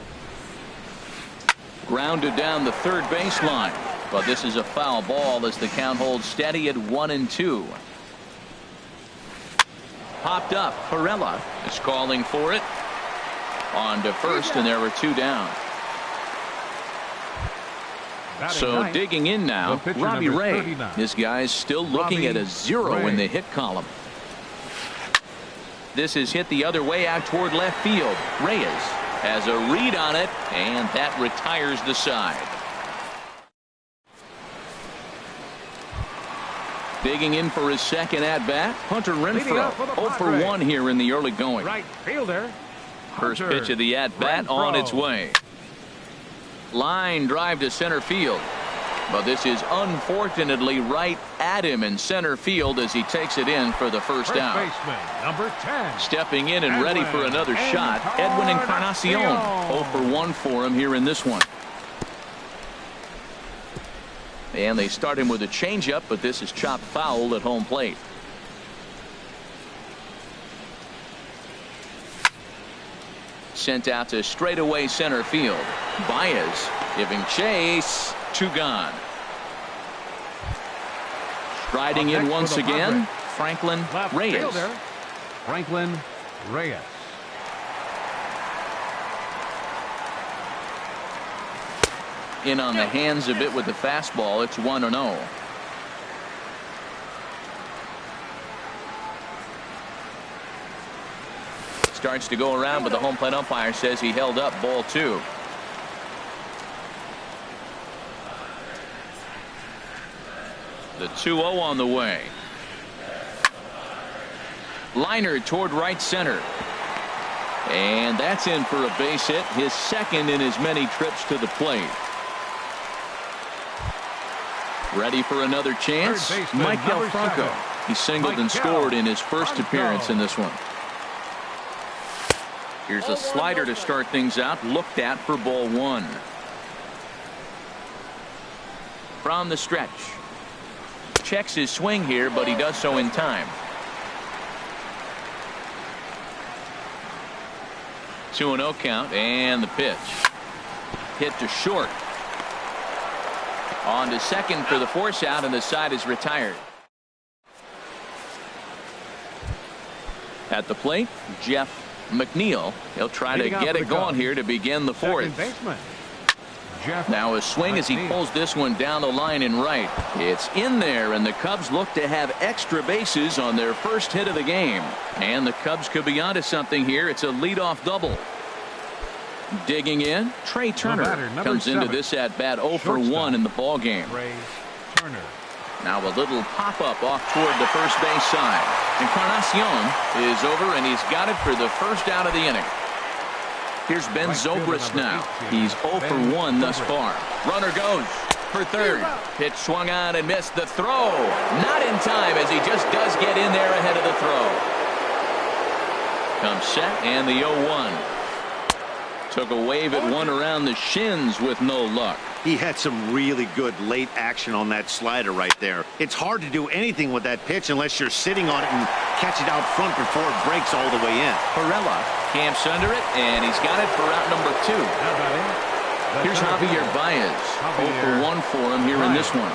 Grounded down the third baseline. But this is a foul ball as the count holds steady at 1-2. Popped up. Pirela is calling for it. On to first, and there were two down. So digging in now, Robbie Ray. This guy's still looking at a 0 in the hit column. This is hit the other way out toward left field. Reyes has a read on it, and that retires the side. Digging in for his second at-bat, Hunter Renfroe. 0 for 1 here in the early going. Right fielder. First pitch of the at-bat on its way. Line drive to center field. But this is unfortunately right at him in center field as he takes it in for the first out. Baseman, number 10. Stepping in and ready for another shot, Edwin Encarnacion. 0 for 1 for him here in this one. And they start him with a changeup, but this is chopped foul at home plate. Sent out to straightaway center field. Baez giving chase. 2 gone. Striding in once again, Franklin Reyes. Fielder, Franklin Reyes. In on the hands a bit with the fastball. It's 1-0. Starts to go around, but the home plate umpire says he held up. Ball 2. The 2-0 on the way. Liner toward right center. And that's in for a base hit, his second in as many trips to the plate. Ready for another chance? Michael Franco. He singled and scored in his first appearance in this one. Here's a slider to start things out, looked at for ball 1. From the stretch. Checks his swing here, but he does so in time. 2-0 count, and the pitch. Hit to short. On to second for the force out, and the side is retired. At the plate, Jeff McNeil. He'll try to get it going here to begin the fourth. Now a swing as he pulls this one down the line and right. It's in there, and the Cubs look to have extra bases on their first hit of the game. And the Cubs could be onto something here. It's a leadoff double. Digging in, Trey Turner comes into this at bat 0 for 1 in the ball game. Now a little pop-up off toward the first base side. Encarnacion is over, and he's got it for the first out of the inning. Here's Ben Zobrist now. He's 0 for 1 thus far. Runner goes for third. Pitch swung on and missed. The throw not in time, as he just does get in there ahead of the throw. Comes set, and the 0-1. Took a wave at one around the shins with no luck. He had some really good late action on that slider right there. It's hard to do anything with that pitch unless you're sitting on it and catch it out front before it breaks all the way in. Perella camps under it, and he's got it for out number 2. Here's Javier Baez. 0 for 1 for him here in this one.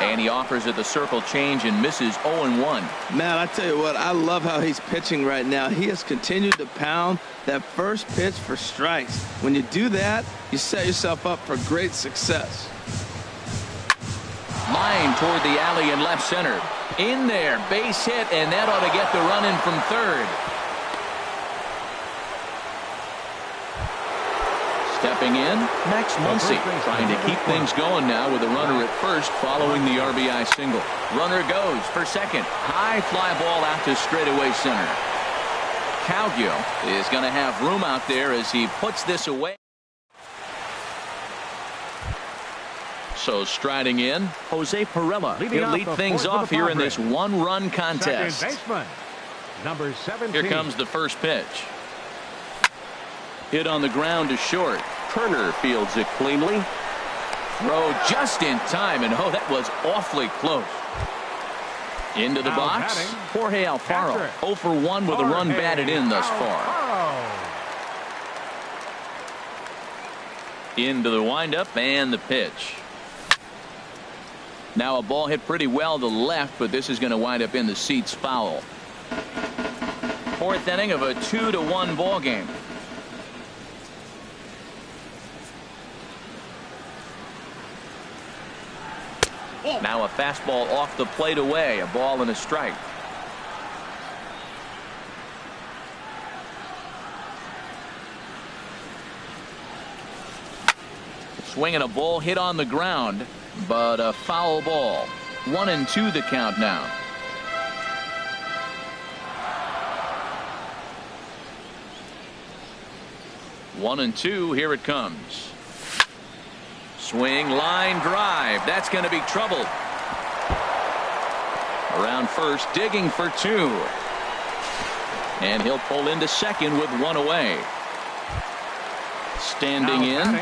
And he offers it the circle change and misses 0-1. Man, I tell you what, I love how he's pitching right now. He has continued to pound that first pitch for strikes. When you do that, you set yourself up for great success. Line toward the alley in left center. In there, base hit, and that ought to get the run in from third. Stepping in, Max Muncy, trying to keep things going now with a runner at first following the RBI single. Runner goes for second. High fly ball out to straightaway center. Cowgill is going to have room out there as he puts this away. So striding in, Jose Perella. He'll lead things off here in this one-run contest. Number 17. Here comes the first pitch. Hit on the ground to short. Turner fields it cleanly. Throw just in time, and oh, that was awfully close. Into the box, Jorge Alfaro. 0 for 1 with a run batted in thus far. Into the windup and the pitch. Now a ball hit pretty well to left, but this is going to wind up in the seats foul. Fourth inning of a 2-1 ball game. Now a fastball off the plate away, a ball and a strike. Swinging a ball hit on the ground, but a foul ball. 1-2 the count now. One and two, here it comes. Swing, line drive. That's going to be trouble. Around first, digging for 2. And he'll pull into second with 1 away. Standing in.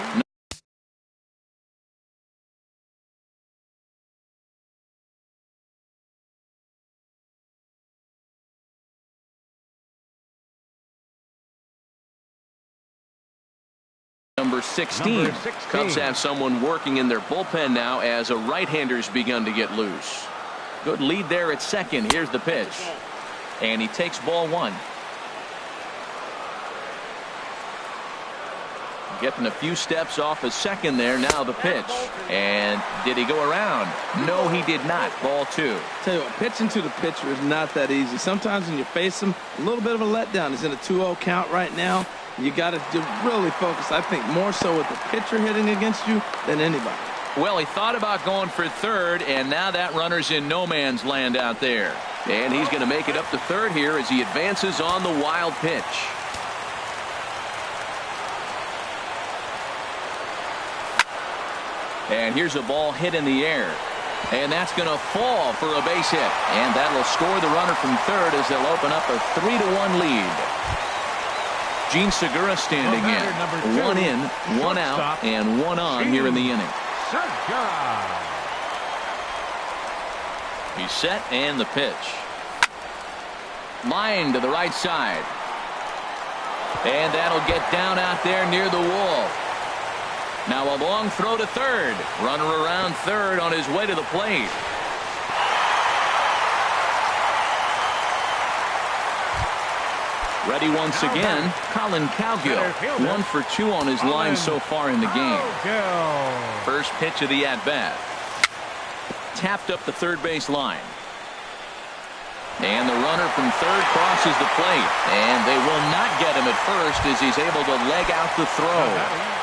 16. Number 16. Cubs have someone working in their bullpen now as a right-hander's begun to get loose. Good lead there at second. Here's the pitch. And he takes ball one. Getting a few steps off his second there. Now the pitch. And did he go around? No, he did not. Ball two. Tell you what, pitching to the pitcher is not that easy. Sometimes when you face him, a little bit of a letdown. He's in a 2-0 count right now. You got to really focus, I think, more so with the pitcher hitting against you than anybody. Well, he thought about going for third, and now that runner's in no man's land out there. And he's going to make it up to third here as he advances on the wild pitch. And here's a ball hit in the air. And that's going to fall for a base hit. And that'll score the runner from third as they'll open up a 3-1 lead. Gene Segura standing in. One in, one out, and one on here in the inning. He's set and the pitch. Line to the right side. And that'll get down out there near the wall. Now a long throw to third. Runner around third on his way to the plate. Ready once again, Colin Cowgill. 1 for 2 on his line so far in the game. First pitch of the at-bat. Tapped up the third base line. And the runner from third crosses the plate. And they will not get him at first as he's able to leg out the throw.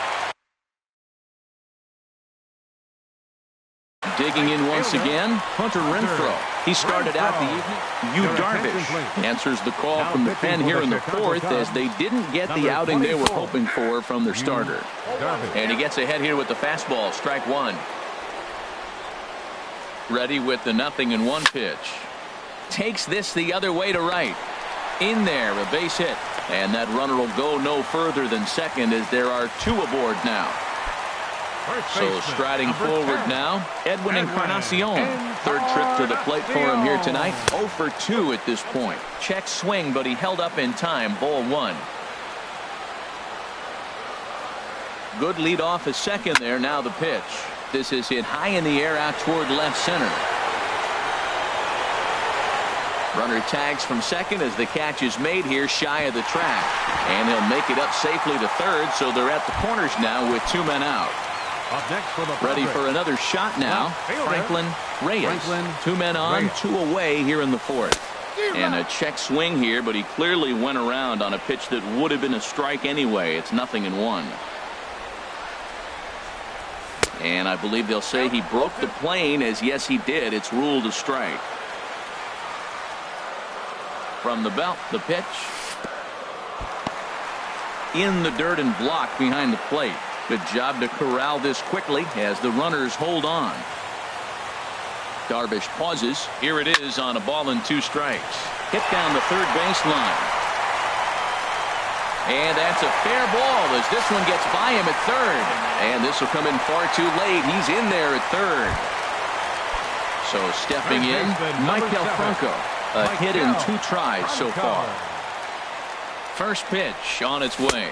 Digging in once again, Hunter Renfroe. He started out the evening. Yu Darvish answers the call from the pen here in the fourth as they didn't get the outing they were hoping for from their starter. And he gets ahead here with the fastball. Strike one. Ready with the 0-1 pitch. Takes this the other way to right. In there, a base hit. And that runner will go no further than second as there are two aboard now. So striding forward now, Edwin Encarnacion. Third trip to the plate for him here tonight. 0 for 2 at this point. Check swing, but he held up in time. Ball one. Good lead off a second there. Now the pitch. This is hit high in the air out toward left center. Runner tags from second as the catch is made here shy of the track. And he'll make it up safely to third, so they're at the corners now with 2 men out. Up next for the Ready for another shot now. Franklin Reyes. 2 men on, 2 away here in the fourth. And a check swing here, but he clearly went around on a pitch that would have been a strike anyway. It's 0-1. And I believe they'll say he broke the plane, as yes he did. It's ruled a strike. From the belt, the pitch. In the dirt and blocked behind the plate. Good job to corral this quickly as the runners hold on. Darvish pauses. Here it is on a ball and 2 strikes. Hit down the third baseline. And that's a fair ball as this one gets by him at third. And this will come in far too late. He's in there at third. So stepping in, Michael Franco. A hit in 2 tries so far. First pitch on its way.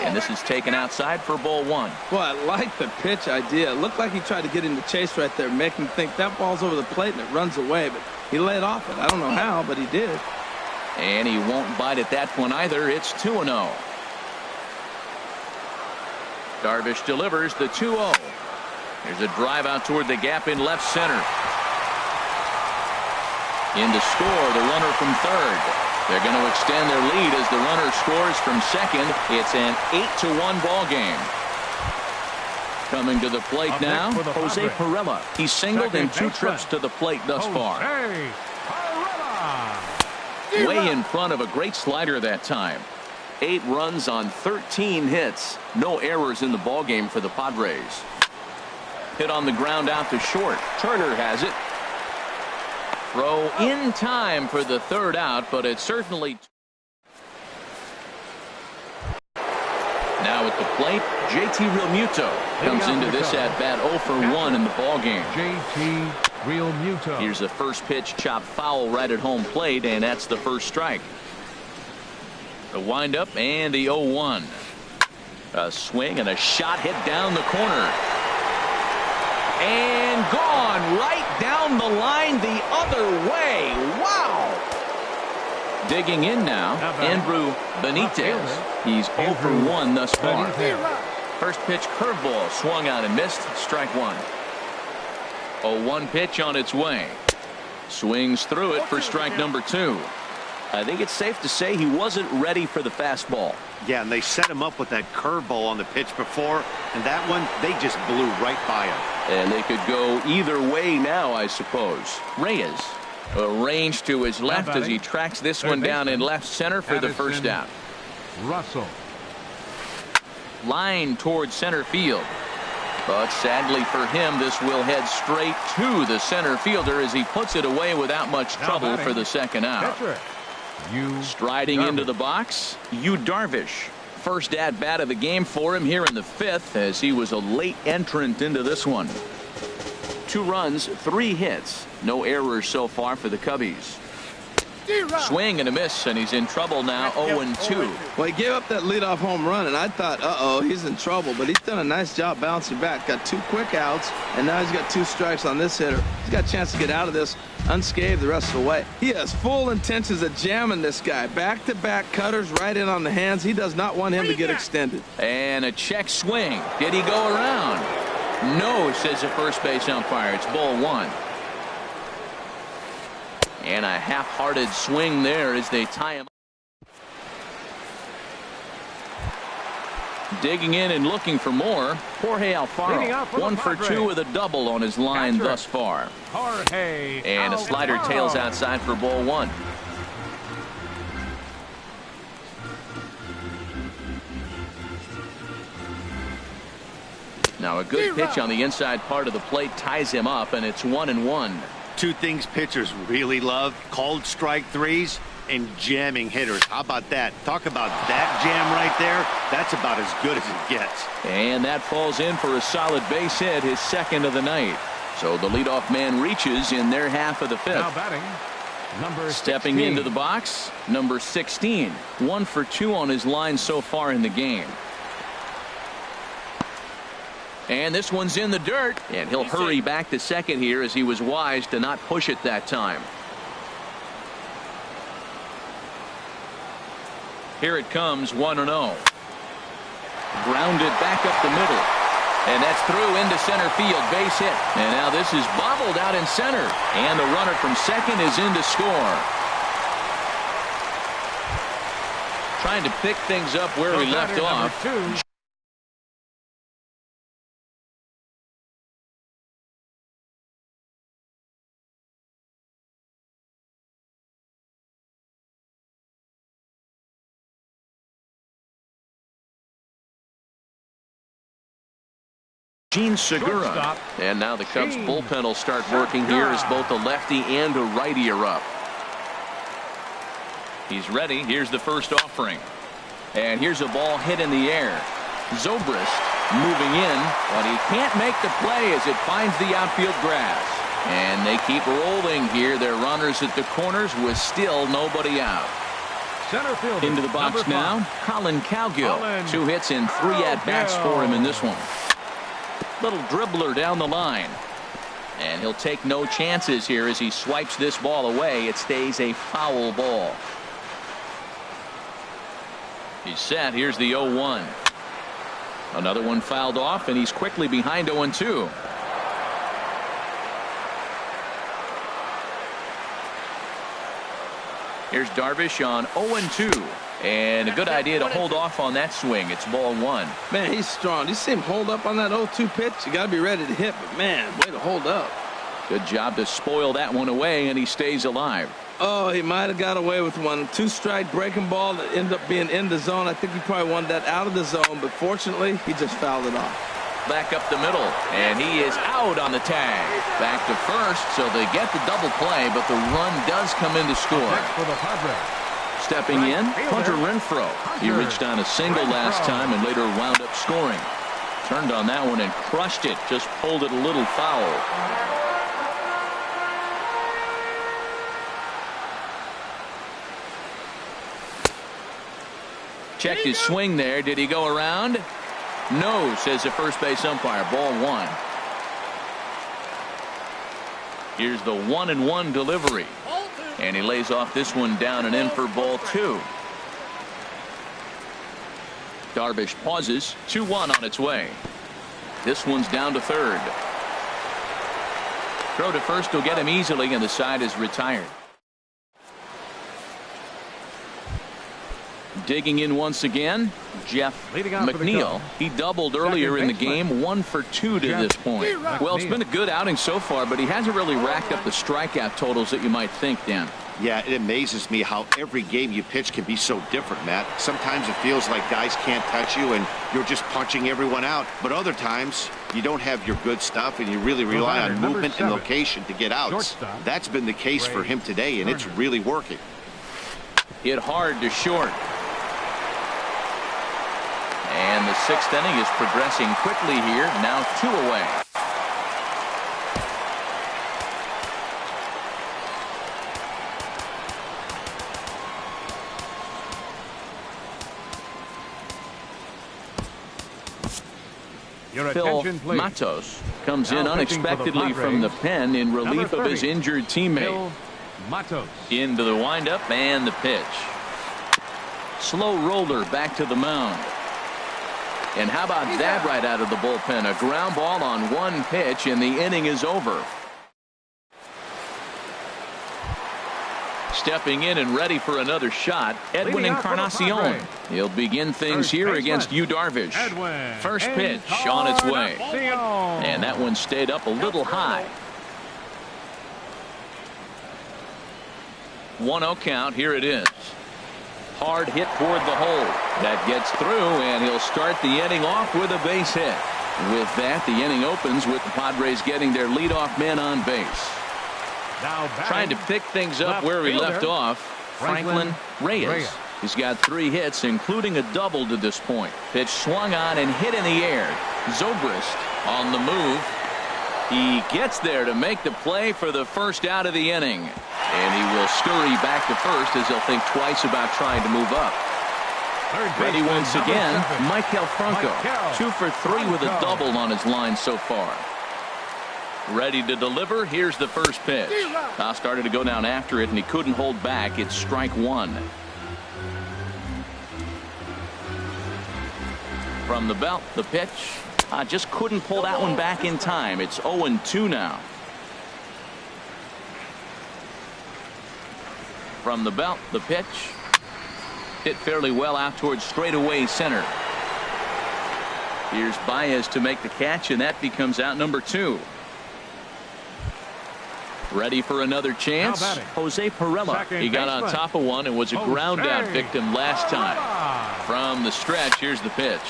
And this is taken outside for ball one. Well, I like the pitch idea. It looked like he tried to get into chase right there, make him think that ball's over the plate and it runs away. But he laid off it. I don't know how, but he did. And he won't bite at that one either. It's 2-0. Darvish delivers the 2-0. There's a drive out toward the gap in left center. In to score, the runner from third. They're going to extend their lead as the runner scores from second. It's an 8-1 ball game. Coming to the plate now, Jose Pirela. He's singled in 2 trips to the plate thus far. Way in front of a great slider that time. 8 runs on 13 hits. No errors in the ball game for the Padres. Hit on the ground out to short. Turner has it. Throw in time for the third out, but it's certainly. Now at the plate, JT Realmuto comes into this at bat 0 for 1 in the ball game. JT Realmuto. Here's the first pitch chopped foul right at home plate, and that's the first strike. The windup and the 0-1. A swing and a shot hit down the corner. And gone right down the line the other way. Wow. Digging in now, Andrew Benitez. He's 0 for 1 thus far. First pitch curveball swung out and missed. Strike one. 0-1 pitch on its way. Swings through it for strike number 2. I think it's safe to say he wasn't ready for the fastball. Yeah, and they set him up with that curveball on the pitch before, and that one, they just blew right by him. And they could go either way now, I suppose. Reyes arranged to his left as he tracks this one down in left center for the first out. Russell. Line towards center field. But sadly for him, this will head straight to the center fielder as he puts it away without much trouble for the second out. Striding into the box, Yu Darvish. First at bat of the game for him here in the 5th as he was a late entrant into this one. 2 runs, 3 hits. No errors so far for the Cubbies. Swing and a miss, and he's in trouble now. 0-2. Well, he gave up that leadoff home run, and I thought, uh-oh, he's in trouble. But he's done a nice job bouncing back. Got 2 quick outs, and now he's got 2 strikes on this hitter. He's got a chance to get out of this unscathed the rest of the way. He has full intentions of jamming this guy. Back-to-back cutters right in on the hands. He does not want him to get extended. And a check swing. Did he go around? No, says the first base umpire. It's ball 1. And a half-hearted swing there as they tie him. Digging in and looking for more. Jorge Alfaro, 1 for 2 with a double on his line thus far. And a slider tails outside for ball 1. Now a good pitch on the inside part of the plate ties him up, and it's 1-1. 2 things pitchers really love: called strike threes and jamming hitters. How about that? Talk about that jam right there. That's about as good as it gets. And that falls in for a solid base hit, his 2nd of the night. So the leadoff man reaches in their half of the 5th. Now batting, number Stepping 16. into the box, number 16. 1 for 2 on his line so far in the game. And this one's in the dirt, and he'll hurry back to second here as he was wise to not push it that time. Here it comes, 1-0. Grounded back up the middle. And that's through into center field, base hit. And now this is bobbled out in center. And the runner from second is in to score. Trying to pick things up where we left off. Gene Segura. And now the Cubs bullpen will start working here as both a lefty and a righty are up. He's ready. Here's the first offering. And here's a ball hit in the air. Zobrist moving in, but he can't make the play as it finds the outfield grass. And they keep rolling here. Their runners at the corners with still nobody out. Center field into the box now. Colin Cowgill. 2 hits and 3 at-bats for him in this one. Little dribbler down the line. And he'll take no chances here as he swipes this ball away. It stays a foul ball. He's set. Here's the 0-1. Another one fouled off, and he's quickly behind 0-2. Here's Darvish on 0-2. And a good idea to hold off on that swing. It's ball 1. Man, he's strong. You see him hold up on that 0-2 pitch. You got to be ready to hit, but man, way to hold up. Good job to spoil that one away, and he stays alive. Oh, he might have got away with one. 2-strike breaking ball that ended up being in the zone. I think he probably wanted that out of the zone, but fortunately, he just fouled it off. Back up the middle, and he is out on the tag. Back to first, so they get the double play, but the run does come in to score. For the Padres. Stepping in, Hunter Renfroe. He reached on a single last time and later wound up scoring. Turned on that one and crushed it. Just pulled it a little foul. Checked his swing there. Did he go around? No, says the first base umpire. Ball 1. Here's the 1-1 delivery. And he lays off this one down and in for ball 2. Darvish pauses. 2-1 on its way. This one's down to third. Throw to first will get him easily, and the side is retired. Digging in once again, Jeff McNeil. He doubled earlier in the game, 1 for 2 to this point. Well, it's been a good outing so far, but he hasn't really racked up the strikeout totals that you might think, Dan. Yeah, it amazes me how every game you pitch can be so different, Matt. Sometimes it feels like guys can't touch you and you're just punching everyone out. But other times you don't have your good stuff and you really rely on movement and location to get outs. That's been the case for him today, and it's really working. Hit hard to short. And the 6th inning is progressing quickly here. Now 2 away. Phil Matos comes in unexpectedly from the pen in relief of his injured teammate. Into the windup and the pitch. Slow roller back to the mound. And how about that right out of the bullpen? A ground ball on 1 pitch, and the inning is over. Stepping in and ready for another shot, Edwin Encarnacion. He'll begin things here against Yu Darvish. First pitch on its way. And that one stayed up a little high. 1-0 count. Here it is. Hard hit toward the hole. That gets through, and he'll start the inning off with a base hit. With that, the inning opens with the Padres getting their leadoff man on base. Trying to pick things up where he left off, Franklin Reyes. He's got 3 hits, including a double to this point. Pitch swung on and hit in the air. Zobrist on the move. He gets there to make the play for the first out of the inning. And he will scurry back to first as he'll think twice about trying to move up. Ready once again, Maikel Franco. 2 for 3 with a double on his line so far. Ready to deliver. Here's the first pitch. Started to go down after it, and he couldn't hold back. It's strike 1. From the belt, the pitch. Just couldn't pull that one back in time. It's 0-2 now. From the belt, the pitch. Hit fairly well out towards straightaway center. Here's Baez to make the catch, and that becomes out number 2. Ready for another chance. Jose Pirela. He got on top of one and was a ground out victim last time. From the stretch, here's the pitch.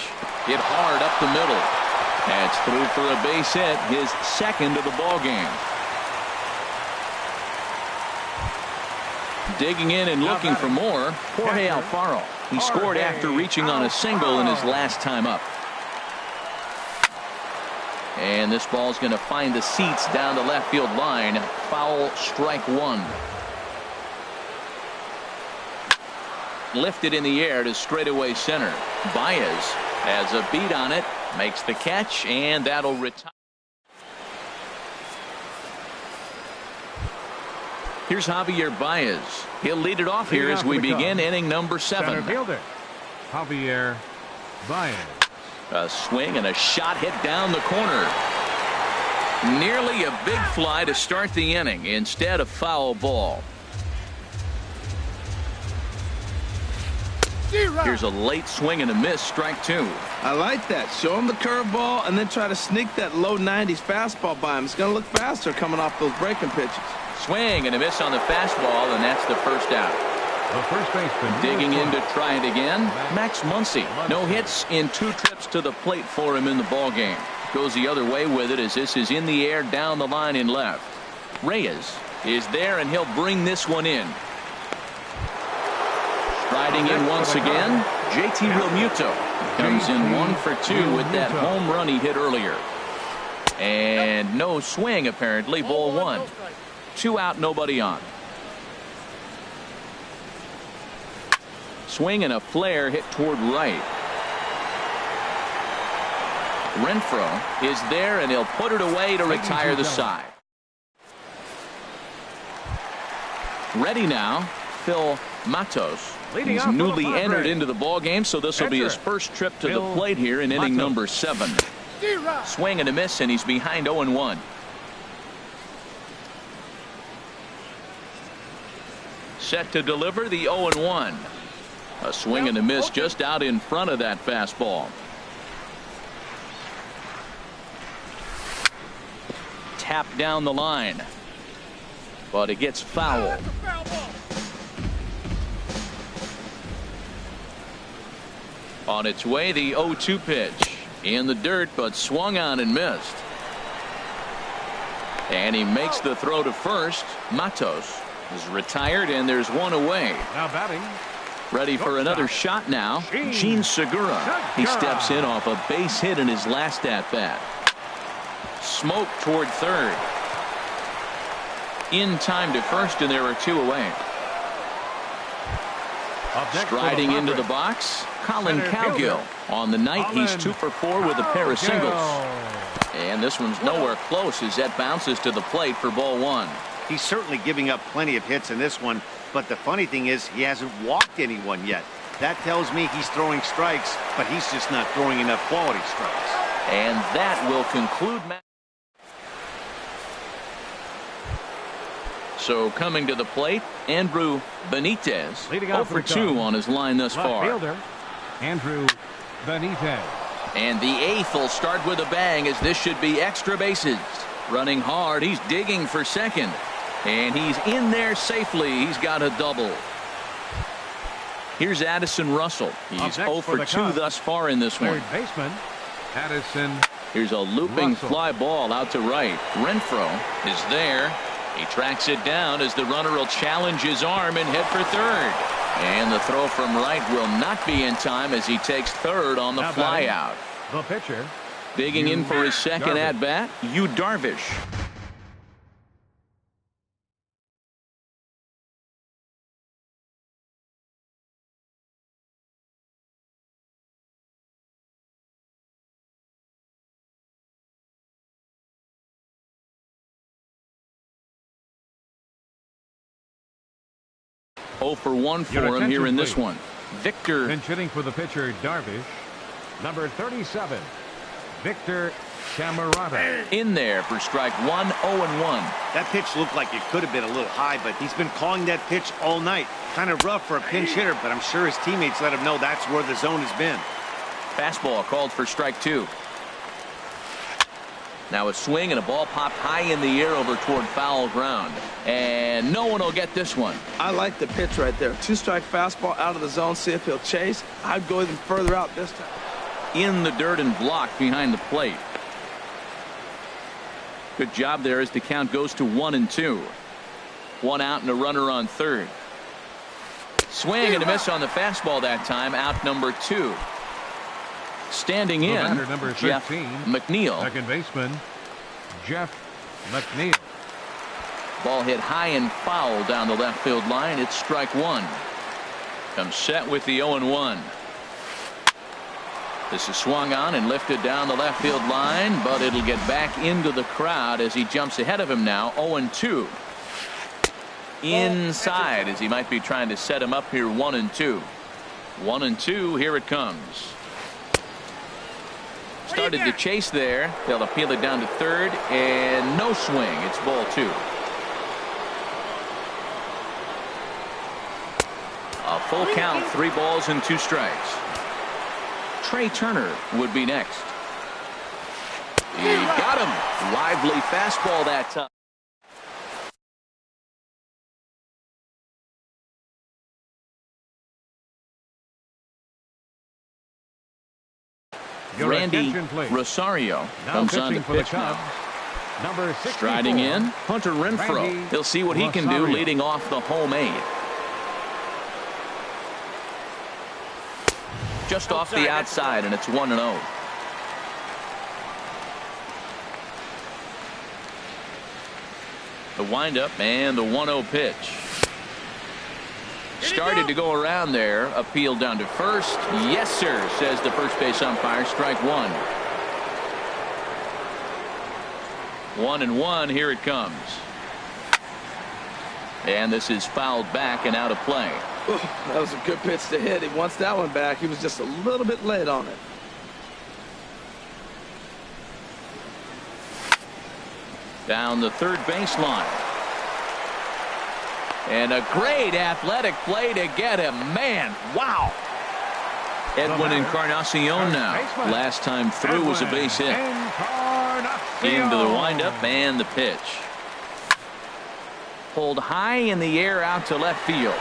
Hit hard up the middle. That's through for a base hit, his 2nd of the ball game. Digging in and looking for more, Jorge Alfaro. He scored after reaching on a single in his last time up. And this ball's going to find the seats down the left field line. Foul, strike 1. Lifted in the air to straightaway center. Baez has a beat on it, makes the catch, and that'll retire. Here's Javier Baez. He'll lead it off here as we begin inning number 7. Center fielder, Javier Baez. A swing and a shot hit down the corner. Nearly a big fly to start the inning. Instead, a foul ball. Here's a late swing and a miss, strike 2. I like that. Show him the curveball and then try to sneak that low 90s fastball by him. It's going to look faster coming off those breaking pitches. Swing and a miss on the fastball, and that's the first out. The first baseman digging in to try it again. Max Muncy. No hits in 2 trips to the plate for him in the ball game. Goes the other way with it as this is in the air down the line in left. Reyes is there, and he'll bring this one in. Striding in once again, JT Realmuto comes in 1 for 2 with that home run he hit earlier. And no swing apparently. Ball 1. 2 out, nobody on. swing and a flare hit toward right. Renfroe is there, and he'll put it away to retire the side. Ready now, Phil Matos. He's newly entered into the ball game, so this will be his first trip to the plate here in inning number 7. Swing and a miss, and he's behind 0-1. Set to deliver the 0-1. A swing and a miss just out in front of that fastball. Tap down the line, but it gets foul. On its way, the 0-2 pitch in the dirt, but swung on and missed. And he makes the throw to first. Matos is retired, and there's one away. Now batting. Ready for another shot now. Gene Segura. He steps in off a base hit in his last at bat. Smoke toward third. In time to first, and there are 2 away. Striding into the box, Colin Cowgill. On the night, he's 2 for 4 with a pair of singles. And this one's nowhere close as that bounces to the plate for ball 1. He's certainly giving up plenty of hits in this one, but the funny thing is he hasn't walked anyone yet. That tells me he's throwing strikes, but he's just not throwing enough quality strikes. And that will conclude. So coming to the plate, Andrew Benitez, 0 for 2 on his line thus far. Fielder, Andrew Benitez. And the 8th will start with a bang, as this should be extra bases. Running hard, he's digging for second. And he's in there safely. He's got a double. Here's Addison Russell. He's 0 for 2 thus far in this one. Third baseman, Addison. Here's a looping Russell. fly ball out to right. Renfroe is there. He tracks it down as the runner will challenge his arm and head for third. And the throw from right will not be in time as he takes third on the fly out. The pitcher. Digging in for his second Darvish. at bat, Yu Darvish. Oh for 1 for him here in this one. Victor. Pinch hitting for the pitcher, Darvish. Number 37, Victor Camarada. In there for strike 1, 0-1. That pitch looked like it could have been a little high, but he's been calling that pitch all night. Kind of rough for a pinch hitter, but I'm sure his teammates let him know that's where the zone has been. Fastball called for strike 2. Now a swing and a ball popped high in the air over toward foul ground. And no one will get this one. I like the pitch right there. 2-strike fastball out of the zone. See if he'll chase. I'd go even further out this time. In the dirt and blocked behind the plate. Good job there as the count goes to 1-2. 1 out and a runner on third. Swing and a miss on the fastball that time. Out number 2. Standing in, Number 13, Jeff McNeil. Second baseman, Jeff McNeil. Ball hit high and foul down the left field line. It's strike 1. Comes set with the 0-1. This is swung on and lifted down the left field line, but it'll get back into the crowd as he jumps ahead of him now. 0-2. Inside as he might be trying to set him up here. 1-2. 1-2. Here it comes. Started to chase there. They'll appeal it down to third, and no swing. It's ball 2. A full count, 3 balls and 2 strikes. Trey Turner would be next. He got him. Lively fastball that time. Randy Rosario comes on to pitch now. Number 64, Striding in, Hunter Renfroe. Randy He'll see what he can do Rosario. leading off the home 8th. Just off the outside, and it's 1-0. The windup and the 1-0 pitch. Started to go around there. Appeal down to first. Yes, sir, says the first base umpire. Strike one. 1-1. Here it comes. And this is fouled back and out of play. Ooh, that was a good pitch to hit. He wants that one back. He was just a little bit late on it. Down the third baseline. And a great athletic play to get him. Man, wow. Edwin Encarnacion now. Last time through was a base hit. Into the windup and the pitch. Pulled high in the air out to left field.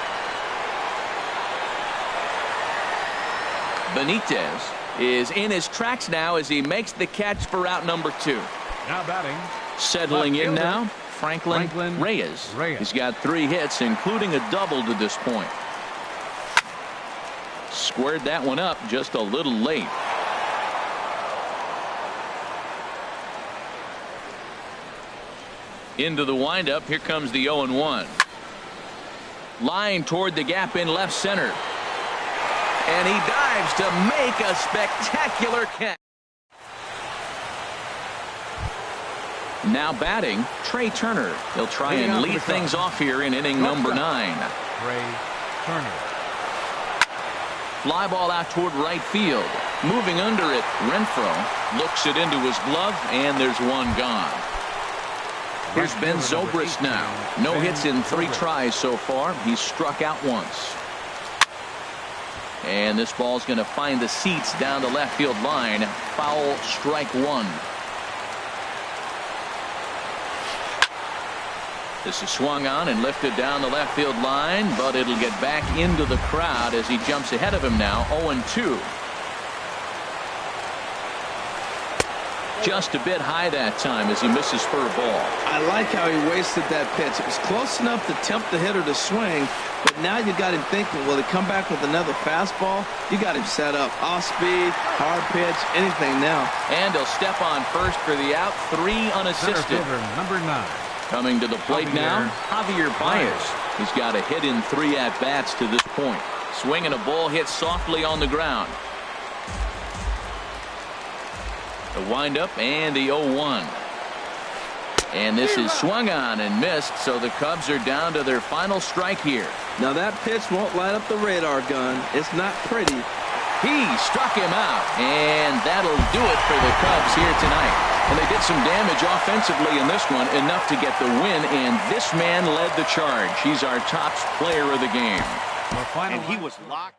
Benitez is in his tracks now as he makes the catch for out number 2. Now batting. Settling in now, Franklin Reyes. He's got 3 hits, including a double to this point. Squared that one up just a little late. Into the windup. Here comes the 0-1. Line toward the gap in left center. And he dives to make a spectacular catch. Now batting, Trey Turner. He'll try and lead things off here in inning number 9. Trey Turner. Fly ball out toward right field. Moving under it, Renfroe looks it into his glove, and there's one gone. Here's Ben Zobrist now. No hits in 3 tries so far. He's struck out once. And this ball's going to find the seats down the left field line. Foul, strike 1. This is swung on and lifted down the left field line, but it'll get back into the crowd as he jumps ahead of him now. 0-2. Just a bit high that time as he misses for a ball. I like how he wasted that pitch. It was close enough to tempt the hitter to swing, but now you got him thinking, will he come back with another fastball? You got him set up. Off speed, hard pitch, anything now. And he'll step on first for the out. 3 unassisted. Number 9. Coming to the plate now, Javier Baez. He's got a hit in 3 at-bats to this point. Swinging a ball hit softly on the ground. The windup and the 0-1. And this is swung on and missed, so the Cubs are down to their final strike here. Now that pitch won't light up the radar gun. It's not pretty. He struck him out, and that'll do it for the Cubs here tonight. And they did some damage offensively in this one, enough to get the win, and this man led the charge. He's our top player of the game. And he was locked.